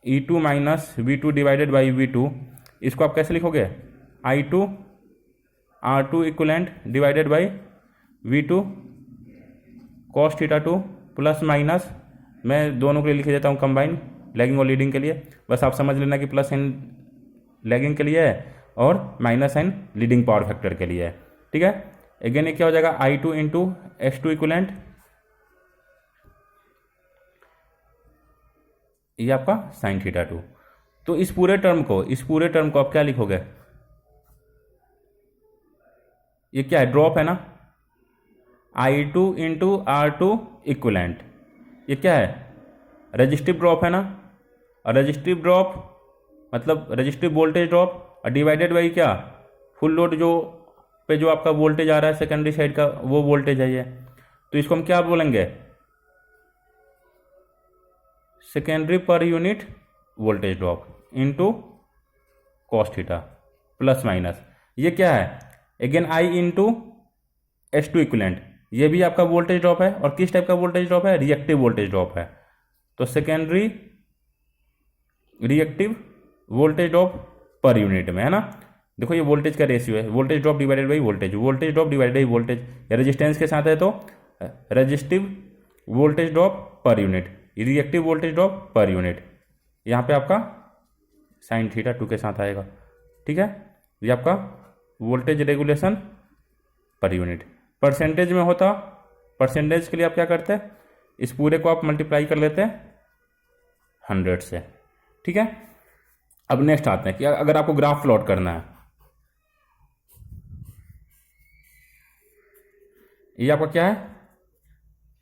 E2 minus V2 divided by V2, इसको आप कैसे लिखोगे I2 R2 equivalent divided by V2 cos theta 2 plus minus, मैं दोनों के लिए लिख देता हूँ कंबाइन, लैगिंग और लीडिंग के लिए, बस आप समझ लेना कि प्लस साइन लैगिंग के लिए है और minus sign leading power factor के लिए है। ठीक है, अगेन ये क्या हो जाएगा I2 इंटू X2 इक्वलेंट, ये आपका साइन थीटा 2। तो इस पूरे टर्म को आप क्या लिखोगे, ये क्या है ड्रॉप है ना, I2 इंटू R2 इक्वलेंट, ये क्या है रजिस्टिव ड्रॉप है ना, और रजिस्टिव ड्रॉप मतलब रजिस्टिव वोल्टेज ड्रॉप, और डिवाइडेड बाई क्या फुल लोड जो पे जो आपका वोल्टेज आ रहा है सेकेंडरी साइड का वो वोल्टेज है ये, तो इसको हम क्या बोलेंगे secondary per unit voltage drop into cos theta plus minus, ये क्या है again I into H2 equivalent, ये भी आपका वोल्टेज ड्रॉप है, और किस टाइप का वोल्टेज ड्रॉप है रिएक्टिव वोल्टेज ड्रॉप है, तो secondary reactive voltage drop per unit में है ना। देखो ये वोल्टेज का रेशियो है, voltage drop divided by voltage drop divided by voltage, या रेजिस्टेंस के साथ है तो resistive voltage drop per unit, reactive voltage drop per unit, यहाँ पे आपका साइन थीटा 2 के साथ आएगा। ठीक है, ये आपका voltage regulation per unit. Percentage में होता, परसेंटेज के लिए आप क्या करते हैं इस पूरे को आप मल्टीप्लाई कर लेते हैं 100 से। ठीक है, अब नेक्स्ट आते हैं कि अगर आपको ग्राफ प्लॉट करना है, ये आपका क्या है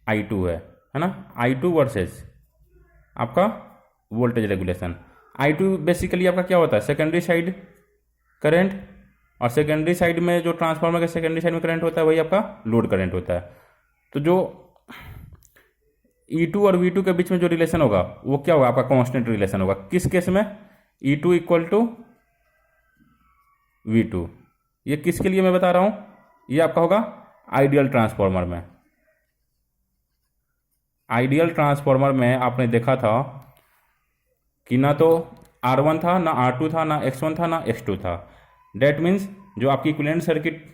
I2 है ना, I2 वर्सेस आपका वोल्टेज रेगुलेशन। I2 बेसिकली आपका क्या होता है सेकेंडरी साइड करंट, और सेकेंडरी साइड में जो ट्रांसफार्मर के सेकेंडरी साइड में करंट होता है वही आपका लोड करंट होता है। तो जो E2 और V2 के बीच में जो रिलेशन होगा वो क्या होगा आपका कांस्टेंट रिलेशन होगा, किस केस में E2 इक्वल टू V2, ये किसके लिए मैं बता रहा हूं, ये आपका होगा आइडियल ट्रांसफार्मर में। आइडियल ट्रांसफार्मर में आपने देखा था कि ना तो R1 था ना R2 था ना X1 था ना X2 था, डेट मीन्स जो आपकी इक्विवेलेंट सर्किट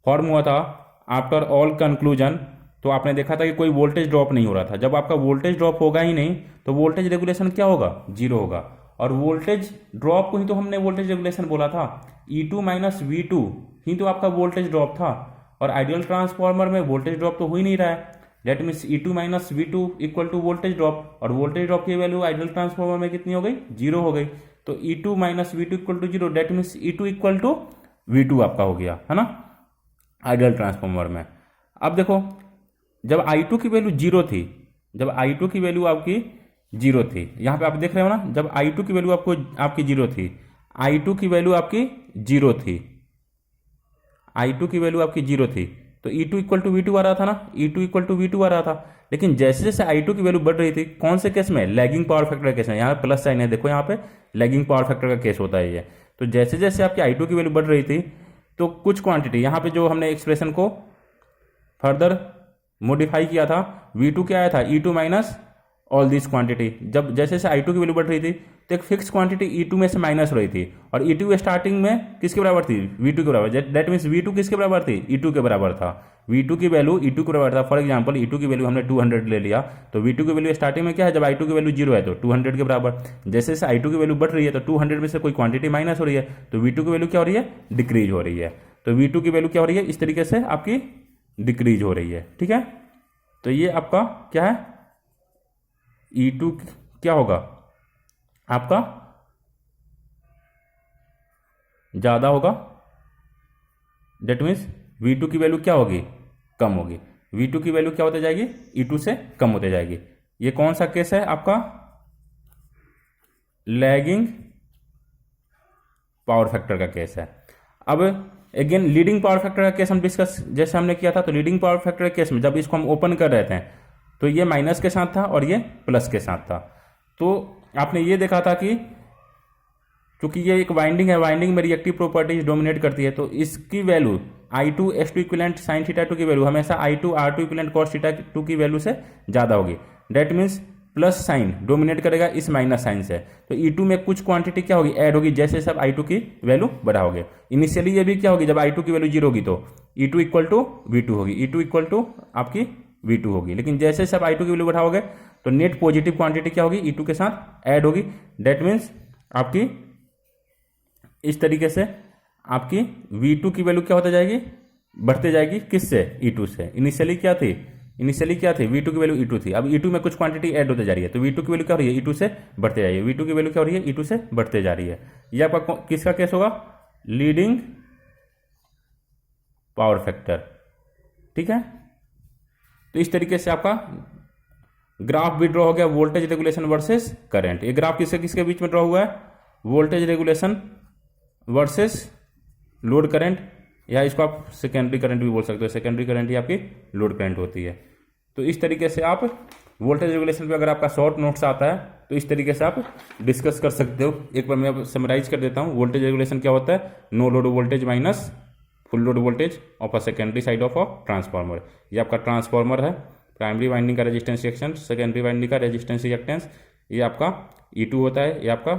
फॉर्म हुआ था आफ्टर ऑल कंक्लूजन, तो आपने देखा था कि कोई वोल्टेज ड्रॉप नहीं हो रहा था। जब आपका वोल्टेज ड्रॉप होगा ही नहीं तो वोल्टेज रेगुलेशन क्या होगा जीरो होगा, और वोल्टेज ड्रॉप को ही तो हमने वोल्टेज रेगुलेशन बोला था, E2 माइनस V2 ही तो आपका वोल्टेज ड्रॉप था, और आइडियल ट्रांसफार्मर में वोल्टेज ड्रॉप तो हो ही नहीं रहा है, that means E2 minus V2 equal to voltage drop, और वोल्टेज ड्रॉप की वैल्यू आइडियल ट्रांसफार्मर में कितनी हो गई जीरो हो गई, तो E2 minus V2 equal to zero, that means E2 equal to V2 आपका हो गया है ना आइडियल ट्रांसफार्मर में। अब देखो जब I2 की वैल्यू जीरो थी, जब I2 की वैल्यू आपकी जीरो थी, यहाँ पे आप देख रहे हो ना, जब I2 की वैल्यू आपकी जीरो थी, I2 की वैल्यू आपकी जीरो थी, I2 की वैल्यू आपकी जीरो थी, तो E2 इक्वल टू V2 आ रहा था ना, E2 इक्वल टू V2 आ रहा था। लेकिन जैसे जैसे I2 की वैल्यू बढ़ रही थी, कौन से केस में लैगिंग पावर फैक्टर केस में, यहाँ पे प्लस साइन है देखो, यहाँ पे लैगिंग पावर फैक्टर का केस होता है ये। तो जैसे जैसे आपकी I2 की वैल्यू बढ़ रही थी तो कुछ क्वांटिटी यहाँ पे जो हमने एक्सप्रेशन को फर्दर मॉडिफाई किया था, V2 क्या आया था E2 minus all this quantity, जब जैसे जैसे I2 की वैल्यू बढ़ रही थी तो एक फिक्स क्वांटिटी E2 में से माइनस हो रही थी, और E2 स्टार्टिंग में किसके बराबर थी V2 के बराबर, दैट मीन्स V2 किसके बराबर थी E2 के बराबर था, V2 की वैल्यू E2 के बराबर था। फॉर एग्जांपल E2 की वैल्यू हमने 200 ले लिया, तो V2 की वैल्यू स्टार्टिंग में क्या है जब I2 की वैल्यू जीरो है तो 200 के बराबर, जैसे जैसे I2 की वैल्यू बढ़ रही है तो 200 में से कोई क्वांटिटी माइनस हो रही है, तो V2 की वैल्यू क्या हो रही है डिक्रीज हो रही है, तो V2 की वैल्यू क्या हो रही है इस तरीके से आपकी डिक्रीज हो रही है। ठीक है, तो ये आपका क्या है E2 क्या होगा आपका ज्यादा होगा, डेट मीन्स V2 की वैल्यू क्या होगी कम होगी, V2 की वैल्यू क्या होते जाएगी, E2 से कम होते जाएगी। ये कौन सा केस है आपका, लैगिंग पावर फैक्टर का केस है। अब अगेन लीडिंग पावर फैक्टर का केस हम डिस्कस जैसे हमने किया था, तो लीडिंग पावर फैक्टर के केस में जब इसको हम ओपन कर रहे थे तो ये माइनस के साथ था और ये प्लस के साथ था। तो आपने ये देखा था कि क्योंकि ये एक वाइंडिंग है, वाइंडिंग में रिएक्टिव प्रॉपर्टीज डोमिनेट करती है, तो इसकी value I2 S2 equivalent sign theta 2 की वैल्यू हमेशा I2 R2 equivalent cos theta 2 की वैल्यू से ज़्यादा होगी। That means plus sign dominate करेगा इस माइनस साइन से, तो E2 में कुछ क्वांटिटी क्या होगी, ऐड होगी जैसे सब I2 की वैल्यू बढ़ाओगे। इनिशियली ये भी क्या होगी, जब I2 की वैल्यू 0 होगी तो E2 इक्वल टू V2 होगी, E2 इक्वल टू आपकी V2 होगी। लेकिन जैसे सब I2 की वैल्यू बढ़ाओगे तो नेट पॉजिटिव क्वांटिटी क्या होगी, E2 के साथ ऐड होगी। डेट मीन्स आपकी इस तरीके से आपकी V2 की वैल्यू क्या होते जाएगी, बढ़ते जाएगी, किससे, E2 से। इनिशियली क्या थी V2 की वैल्यू E2 थी, अब E2 में कुछ क्वांटिटी ऐड होते जा रही है, तो V2 की वैल्यू क्या हो रही है, E2 से बढ़ते जा रही है। V2 की वैल्यू क्या हो रही है, E2 से बढ़ते जा रही है। ये आपका किसका केस होगा, लीडिंग पावर फैक्टर। ठीक है, तो इस तरीके से आपका ग्राफ भी ड्रॉ हो गया, वोल्टेज रेगुलेशन वर्सेस करंट। ये ग्राफ किसके किसके बीच में ड्रॉ हुआ है, voltage regulation versus load current, या इसको आप सेकेंडरी करंट भी बोल सकते हो। सेकेंडरी करंट ही आपकी लोड करंट होती है। तो इस तरीके से आप वोल्टेज रेगुलेशन पे अगर आपका शॉर्ट नोट्स आता है तो इस तरीके से आप डिस्कस कर सकते हो। एक बार मैं अब समराइज कर देता हूँ। वोल्टेज रेगुलेशन क्या होता है, no load voltage minus full load voltage of a secondary side of a transformer. ये आपका ट्रांसफार्मर है, प्राइमरी वाइंडिंग का रेजिस्टेंस रिएक्शन, सेकेंडरी वाइंडिंग का रेजिस्टेंस रिएक्टेंस, ये आपका E2 होता है, ये आपका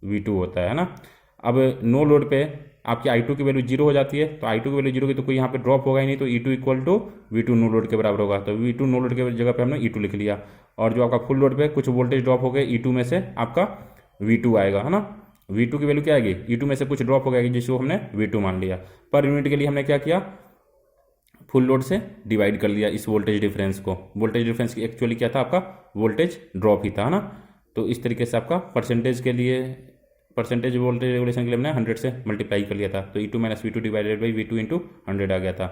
V2 होता है ना। अब नो लोड पे आपकी I2 की वैल्यू 0 हो जाती है, तो I2 की वैल्यू 0 की तो कोई यहाँ पे ड्रॉप होगा ही नहीं, तो E2 equal to V2 no load के बराबर होगा। तो V2 नो लोड के जगह पे हमने E2 लिख लिया, और जो आपका फुल लोड पे कुछ वोल्टेज ड्रॉप हो गए E2 में से आपका V2 आएगा, है ना। V2 की वैल्यू क्या आएगी, E2 में से कुछ ड्रॉप हो गया जिसको हमने V2 मान लिया। पर यूनिट के लिए हमने क्या किया, फुल लोड से डिवाइड कर लिया इस वोल्टेज डिफरेंस को। वोल्टेज डिफरेंस एक्चुअली क्या था, आपका वोल्टेज ड्रॉप ही था, है ना। तो इस तरीके से आपका परसेंटेज के लिए, परसेंटेज वोल्टेज रेगुलेशन के लिए हमने 100 से मल्टीप्लाई कर लिया था, तो E2 minus V2 divided by V2 into 100 आ गया था।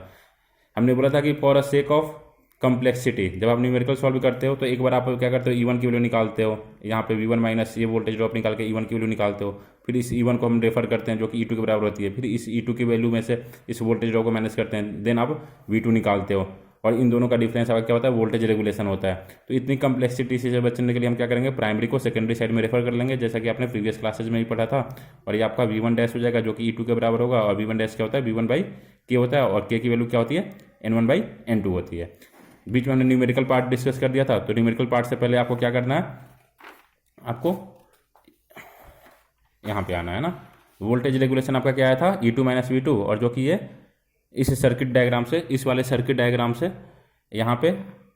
हमने बोला था कि for a sake of complexity, जब आप न्यूमेरिकल सॉल्व करते हो तो एक बार आप क्या करते हो, E1 की वैल्यू निकालते हो, यहाँ पे V1 माइनस ये वोल्टेज ड्रॉप निकाल के E1 की वैल्यू निकालते हो, फिर इस E1 को हम रेफर करते हैं जो कि E2 के बराबर होती है, फिर इस E2 की वैल्यू में से इस वोल्टेज ड्रॉप को माइनस करते हैं, देन आप V2 निकालते हो, और इन दोनों का डिफरेंस आपका क्या होता है, वोल्टेज रेगुलेशन होता है। तो इतनी कम्प्लेक्सिटी से बचने के लिए हम क्या करेंगे, प्राइमरी को सेकेंडरी साइड में रेफर कर लेंगे, जैसा कि आपने प्रीवियस क्लासेज में ही पढ़ा था। और ये आपका V1 डैश हो जाएगा जो कि E2 के बराबर होगा, और V1 डैश क्या होता है, V1 बाई K होता है, और K की वैल्यू क्या होती है, N1 बाई N2 होती है। बीच में हमने न्यूमेरिकल पार्ट डिस्कस कर दिया था, तो न्यूमेरिकल पार्ट से पहले आपको क्या करना है, आपको यहाँ पे आना है ना। वोल्टेज रेगुलेशन आपका क्या आया था, E2 माइनस V2, और जो कि ये इस सर्किट डायग्राम से, इस वाले सर्किट डायग्राम से यहाँ पे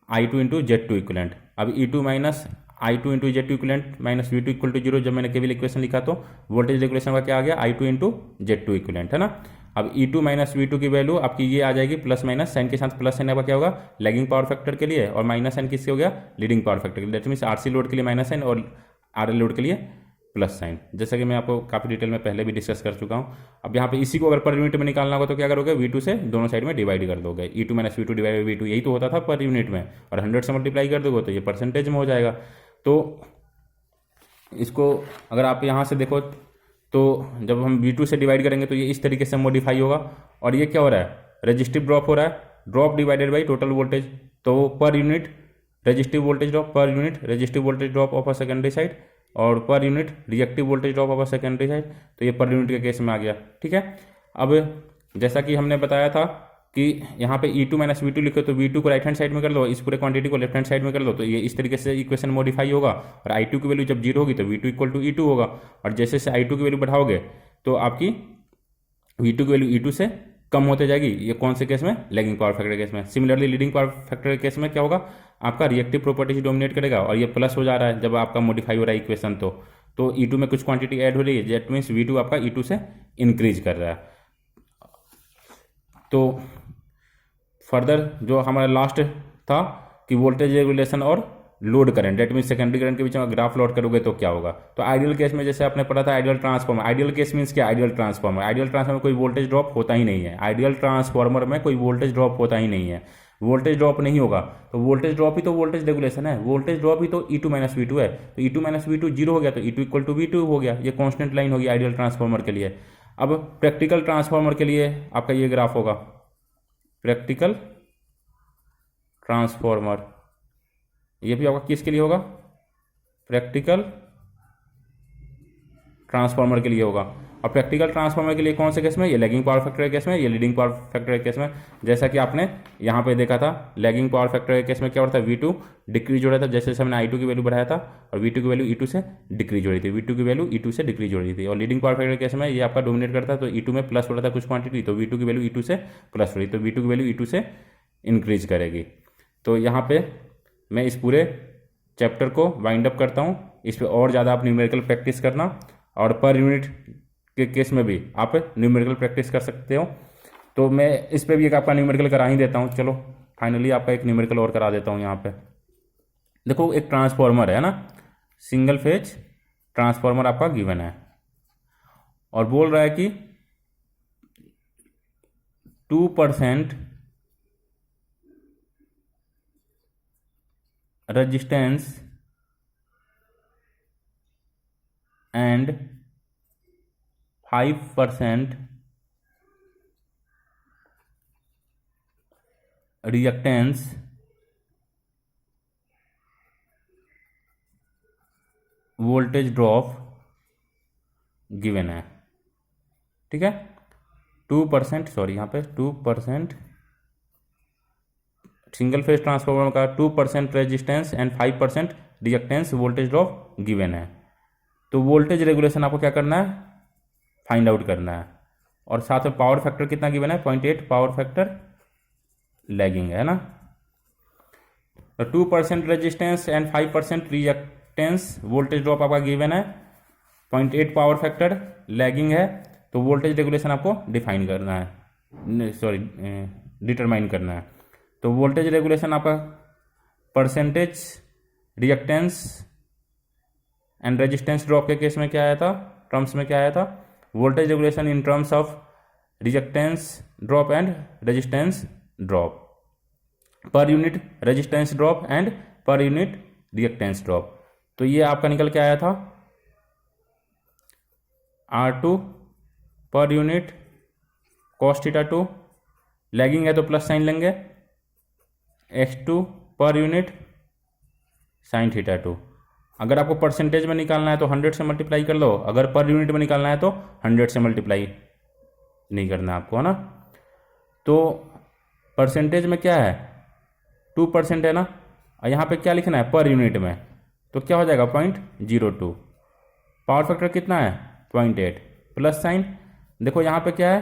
I2 इंटू Z2 इक्वलेंट। अब E2 minus I2 into Z2 equivalent minus V2 equal to 0, जब मैंने केवल इक्वेशन लिखा तो वोल्टेज रेगुलेशन का क्या आ गया, I2 इंटू Z2 इक्वलेंट, है ना। अब E2 माइनस V2 की वैल्यू आपकी ये आ जाएगी, प्लस माइनस साइन के साथ प्लस साइन आपका क्या होगा, लैगिंग पावर फैक्टर के लिए, और माइनस साइन किसके हो गया, लीडिंग पावर फैक्टर के लिए। दैट मीन्स RC लोड के लिए माइनस साइन और RL लोड के लिए प्लस साइन, जैसा कि मैं आपको काफ़ी डिटेल में पहले भी डिस्कस कर चुका हूँ। अब यहाँ पे इसी को अगर पर यूनिट में निकालना होगा तो क्या करोगे, V2 से दोनों साइड में डिवाइड कर दोगे, E2 minus V2 divide by V2, यही तो होता था पर यूनिट में, और 100 से मल्टीप्लाई कर दोगे तो ये परसेंटेज में हो जाएगा। तो इसको अगर आप यहाँ से देखो तो जब हम V2 से डिवाइड करेंगे तो ये इस तरीके से मॉडिफाई होगा, और ये क्या हो रहा है, रजिस्टिव ड्रॉप हो रहा है, drop divided by total voltage, तो per unit resistive voltage drop, per unit resistive voltage drop of a secondary side, और per unit reactive voltage drop of a secondary side, तो ये पर यूनिट के केस में आ गया। ठीक है, अब जैसा कि हमने बताया था कि यहाँ पे E2 माइनस V2 लिखो तो V2 को राइट हैंड साइड में कर लो, इस पूरे क्वांटिटी को लेफ्ट हैंड साइड में कर लो, तो ये इस तरीके से इक्वेशन मॉडिफाई होगा, और I2 की वैल्यू जब 0 होगी तो V2 इक्वल टू E2 होगा, और जैसे से I2 की वैल्यू बढ़ाओगे तो आपकी V2 की वैल्यू E2 से कम होते जाएगी। ये कौन से केस में, लैगिंग पावर फैक्टर केस में। सिमिलरली लीडिंग पावर फैक्टर के केस में क्या होगा, आपका रिएक्टिव प्रॉपर्टीज डोमिनेट करेगा, और ये प्लस हो जा रहा है जब आपका मॉडिफाई हो रहा है इक्वेशन, तो E2 में कुछ क्वांटिटी ऐड हो रही है, दैट मीन्स V2 आपका E2 से इंक्रीज कर रहा है। तो फर्दर जो हमारा लास्ट था कि वोल्टेज रेगुलेशन और load current, that means secondary current के बीच में ग्राफ प्लॉट करोगे तो क्या होगा। तो आइडियल केस में जैसे आपने पढ़ा था ideal transformer, ideal case means क्या, आइडियल ट्रांसफार्मर, आइडियल ट्रांसफार्मर में कोई वोल्टेज ड्रॉप होता ही नहीं है, आइडियल ट्रांसफार्मर में कोई वोल्टेज ड्रॉप होता ही नहीं है। वोल्टेज ड्रॉप नहीं होगा। तो वोल्टेज ड्रॉप ही तो वोल्टेज रेगुलेशन है, वोल्टेज ड्रॉप ही तो E2 माइनस वी टू है। तो E2 minus we to zero हो गया तो E2 इक्वल टू V2 हो गया। ये कॉन्स्टेंट लाइन होगी आइडियल ट्रांसफार्मर के लिए। अब प्रैक्टिकल ट्रांसफार्मर के लिए आपका ये ग्राफ होगा, प्रैक्टिकल ट्रांसफार्मर, ये भी आपका किसके लिए होगा, प्रैक्टिकल ट्रांसफार्मर के लिए होगा। और प्रैक्टिकल ट्रांसफार्मर के लिए कौन से केस में, ये लैगिंग पावर फैक्टर के केस में, ये लीडिंग पावर फैक्टर के केस में। जैसा कि आपने यहाँ पे देखा था, लैगिंग पावर फैक्टर के केस में क्या होता है, V2 डिक्रीज हो रहा था जैसे जैसे हमने I2 की वैल्यू बढ़ाया था, और V2 की वैल्यू E2 से डिक्रीज हो रही थी, V2 की वैल्यू E2 से डिक्रीज हो रही थी। और लीडिंग पावर फैक्टर के केस में ये आपका डोमिनेट करता है, तो E2 में प्लस हो रहा था कुछ क्वांटिटी, तो V2 की वैल्यू E2 से प्लस हो रही, तो V2 की वैल्यू E2 से इंक्रीज करेगी। तो यहाँ पे मैं इस पूरे चैप्टर को वाइंड अप करता हूँ। इस पर और ज़्यादा आप न्यूमेरिकल प्रैक्टिस करना, और पर यूनिट के केस में भी आप न्यूमेरिकल प्रैक्टिस कर सकते हो। तो मैं इस पर भी एक आपका न्यूमेरिकल करा ही देता हूँ। चलो फाइनली आपका एक न्यूमेरिकल और करा देता हूँ। यहाँ पे देखो एक ट्रांसफार्मर है ना, सिंगल फेज ट्रांसफार्मर आपका गिवन है, और बोल रहा है कि 2% resistance and 5% reactance voltage drop given है। ठीक है, 2%, सॉरी यहाँ पे 2% सिंगल फेज ट्रांसफार्मर का 2% resistance and 5% reactance voltage drop given है। तो वोल्टेज रेगुलेशन आपको क्या करना है, फाइंड आउट करना है। और साथ में पावर फैक्टर कितना गिवन है, 0.8 पावर फैक्टर लैगिंग है ना। तो 2% resistance and 5% reactance voltage drop आपका गिवन है, 0.8 पावर फैक्टर लैगिंग है। तो वोल्टेज रेगुलेशन आपको डिफाइन करना है, सॉरी डिटरमाइन करना है। तो वोल्टेज रेगुलेशन आपका percentage reactance and resistance drop के केस में क्या आया था, टर्म्स में क्या आया था, voltage regulation in terms of reactance drop and resistance drop, per unit resistance drop and per unit reactance drop. तो ये आपका निकल के आया था R2 per unit cos θ2, lagging है तो प्लस साइन लेंगे, X2 पर यूनिट sin θ2। अगर आपको परसेंटेज में निकालना है तो 100 से मल्टीप्लाई कर लो, अगर पर यूनिट में निकालना है तो 100 से मल्टीप्लाई नहीं करना है आपको, है ना। तो परसेंटेज में क्या है, 2% है ना, और यहाँ पे क्या लिखना है पर यूनिट में, तो क्या हो जाएगा 0.02। पावर फैक्टर कितना है 0.8, प्लस साइन। देखो यहाँ पे क्या है,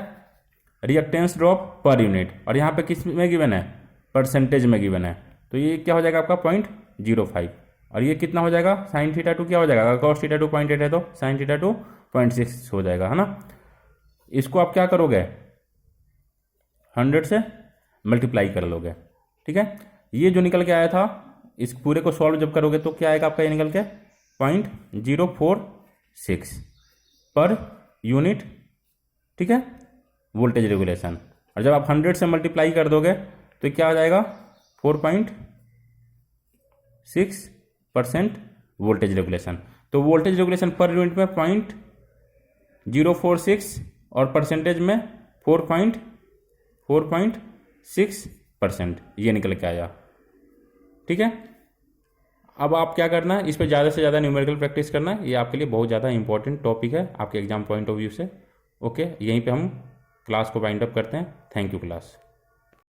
रिएक्टेंस ड्रॉप पर यूनिट, और यहाँ पे किस में गिवन है, परसेंटेज में गिवन है। तो ये क्या हो जाएगा आपका 0.05, और ये कितना हो जाएगा sin θ2 क्या हो जाएगा, अगर cos θ2 0.8 है तो sin θ2 0.6 हो जाएगा, है ना। इसको आप क्या करोगे, 100 से मल्टीप्लाई कर लोगे। ठीक है, ये जो निकल के आया था, इस पूरे को सॉल्व जब करोगे तो क्या आएगा आपका, ये निकल के 0.046 पर यूनिट। ठीक है, वोल्टेज रेगुलेशन। और जब आप 100 से मल्टीप्लाई कर दोगे तो क्या हो जाएगा 4.6% वोल्टेज रेगुलेशन। तो वोल्टेज रेगुलेशन पर यूनिट में 0.046 और परसेंटेज में 4.6%, ये निकल के आया। ठीक है, अब आप क्या करना है, इस पर ज़्यादा से ज़्यादा न्यूमेरिकल प्रैक्टिस करना है। ये आपके लिए बहुत ज़्यादा इंपॉर्टेंट टॉपिक है आपके एग्जाम पॉइंट ऑफ व्यू से। ओके, यहीं पे हम क्लास को वाइंड अप करते हैं। Thank you class.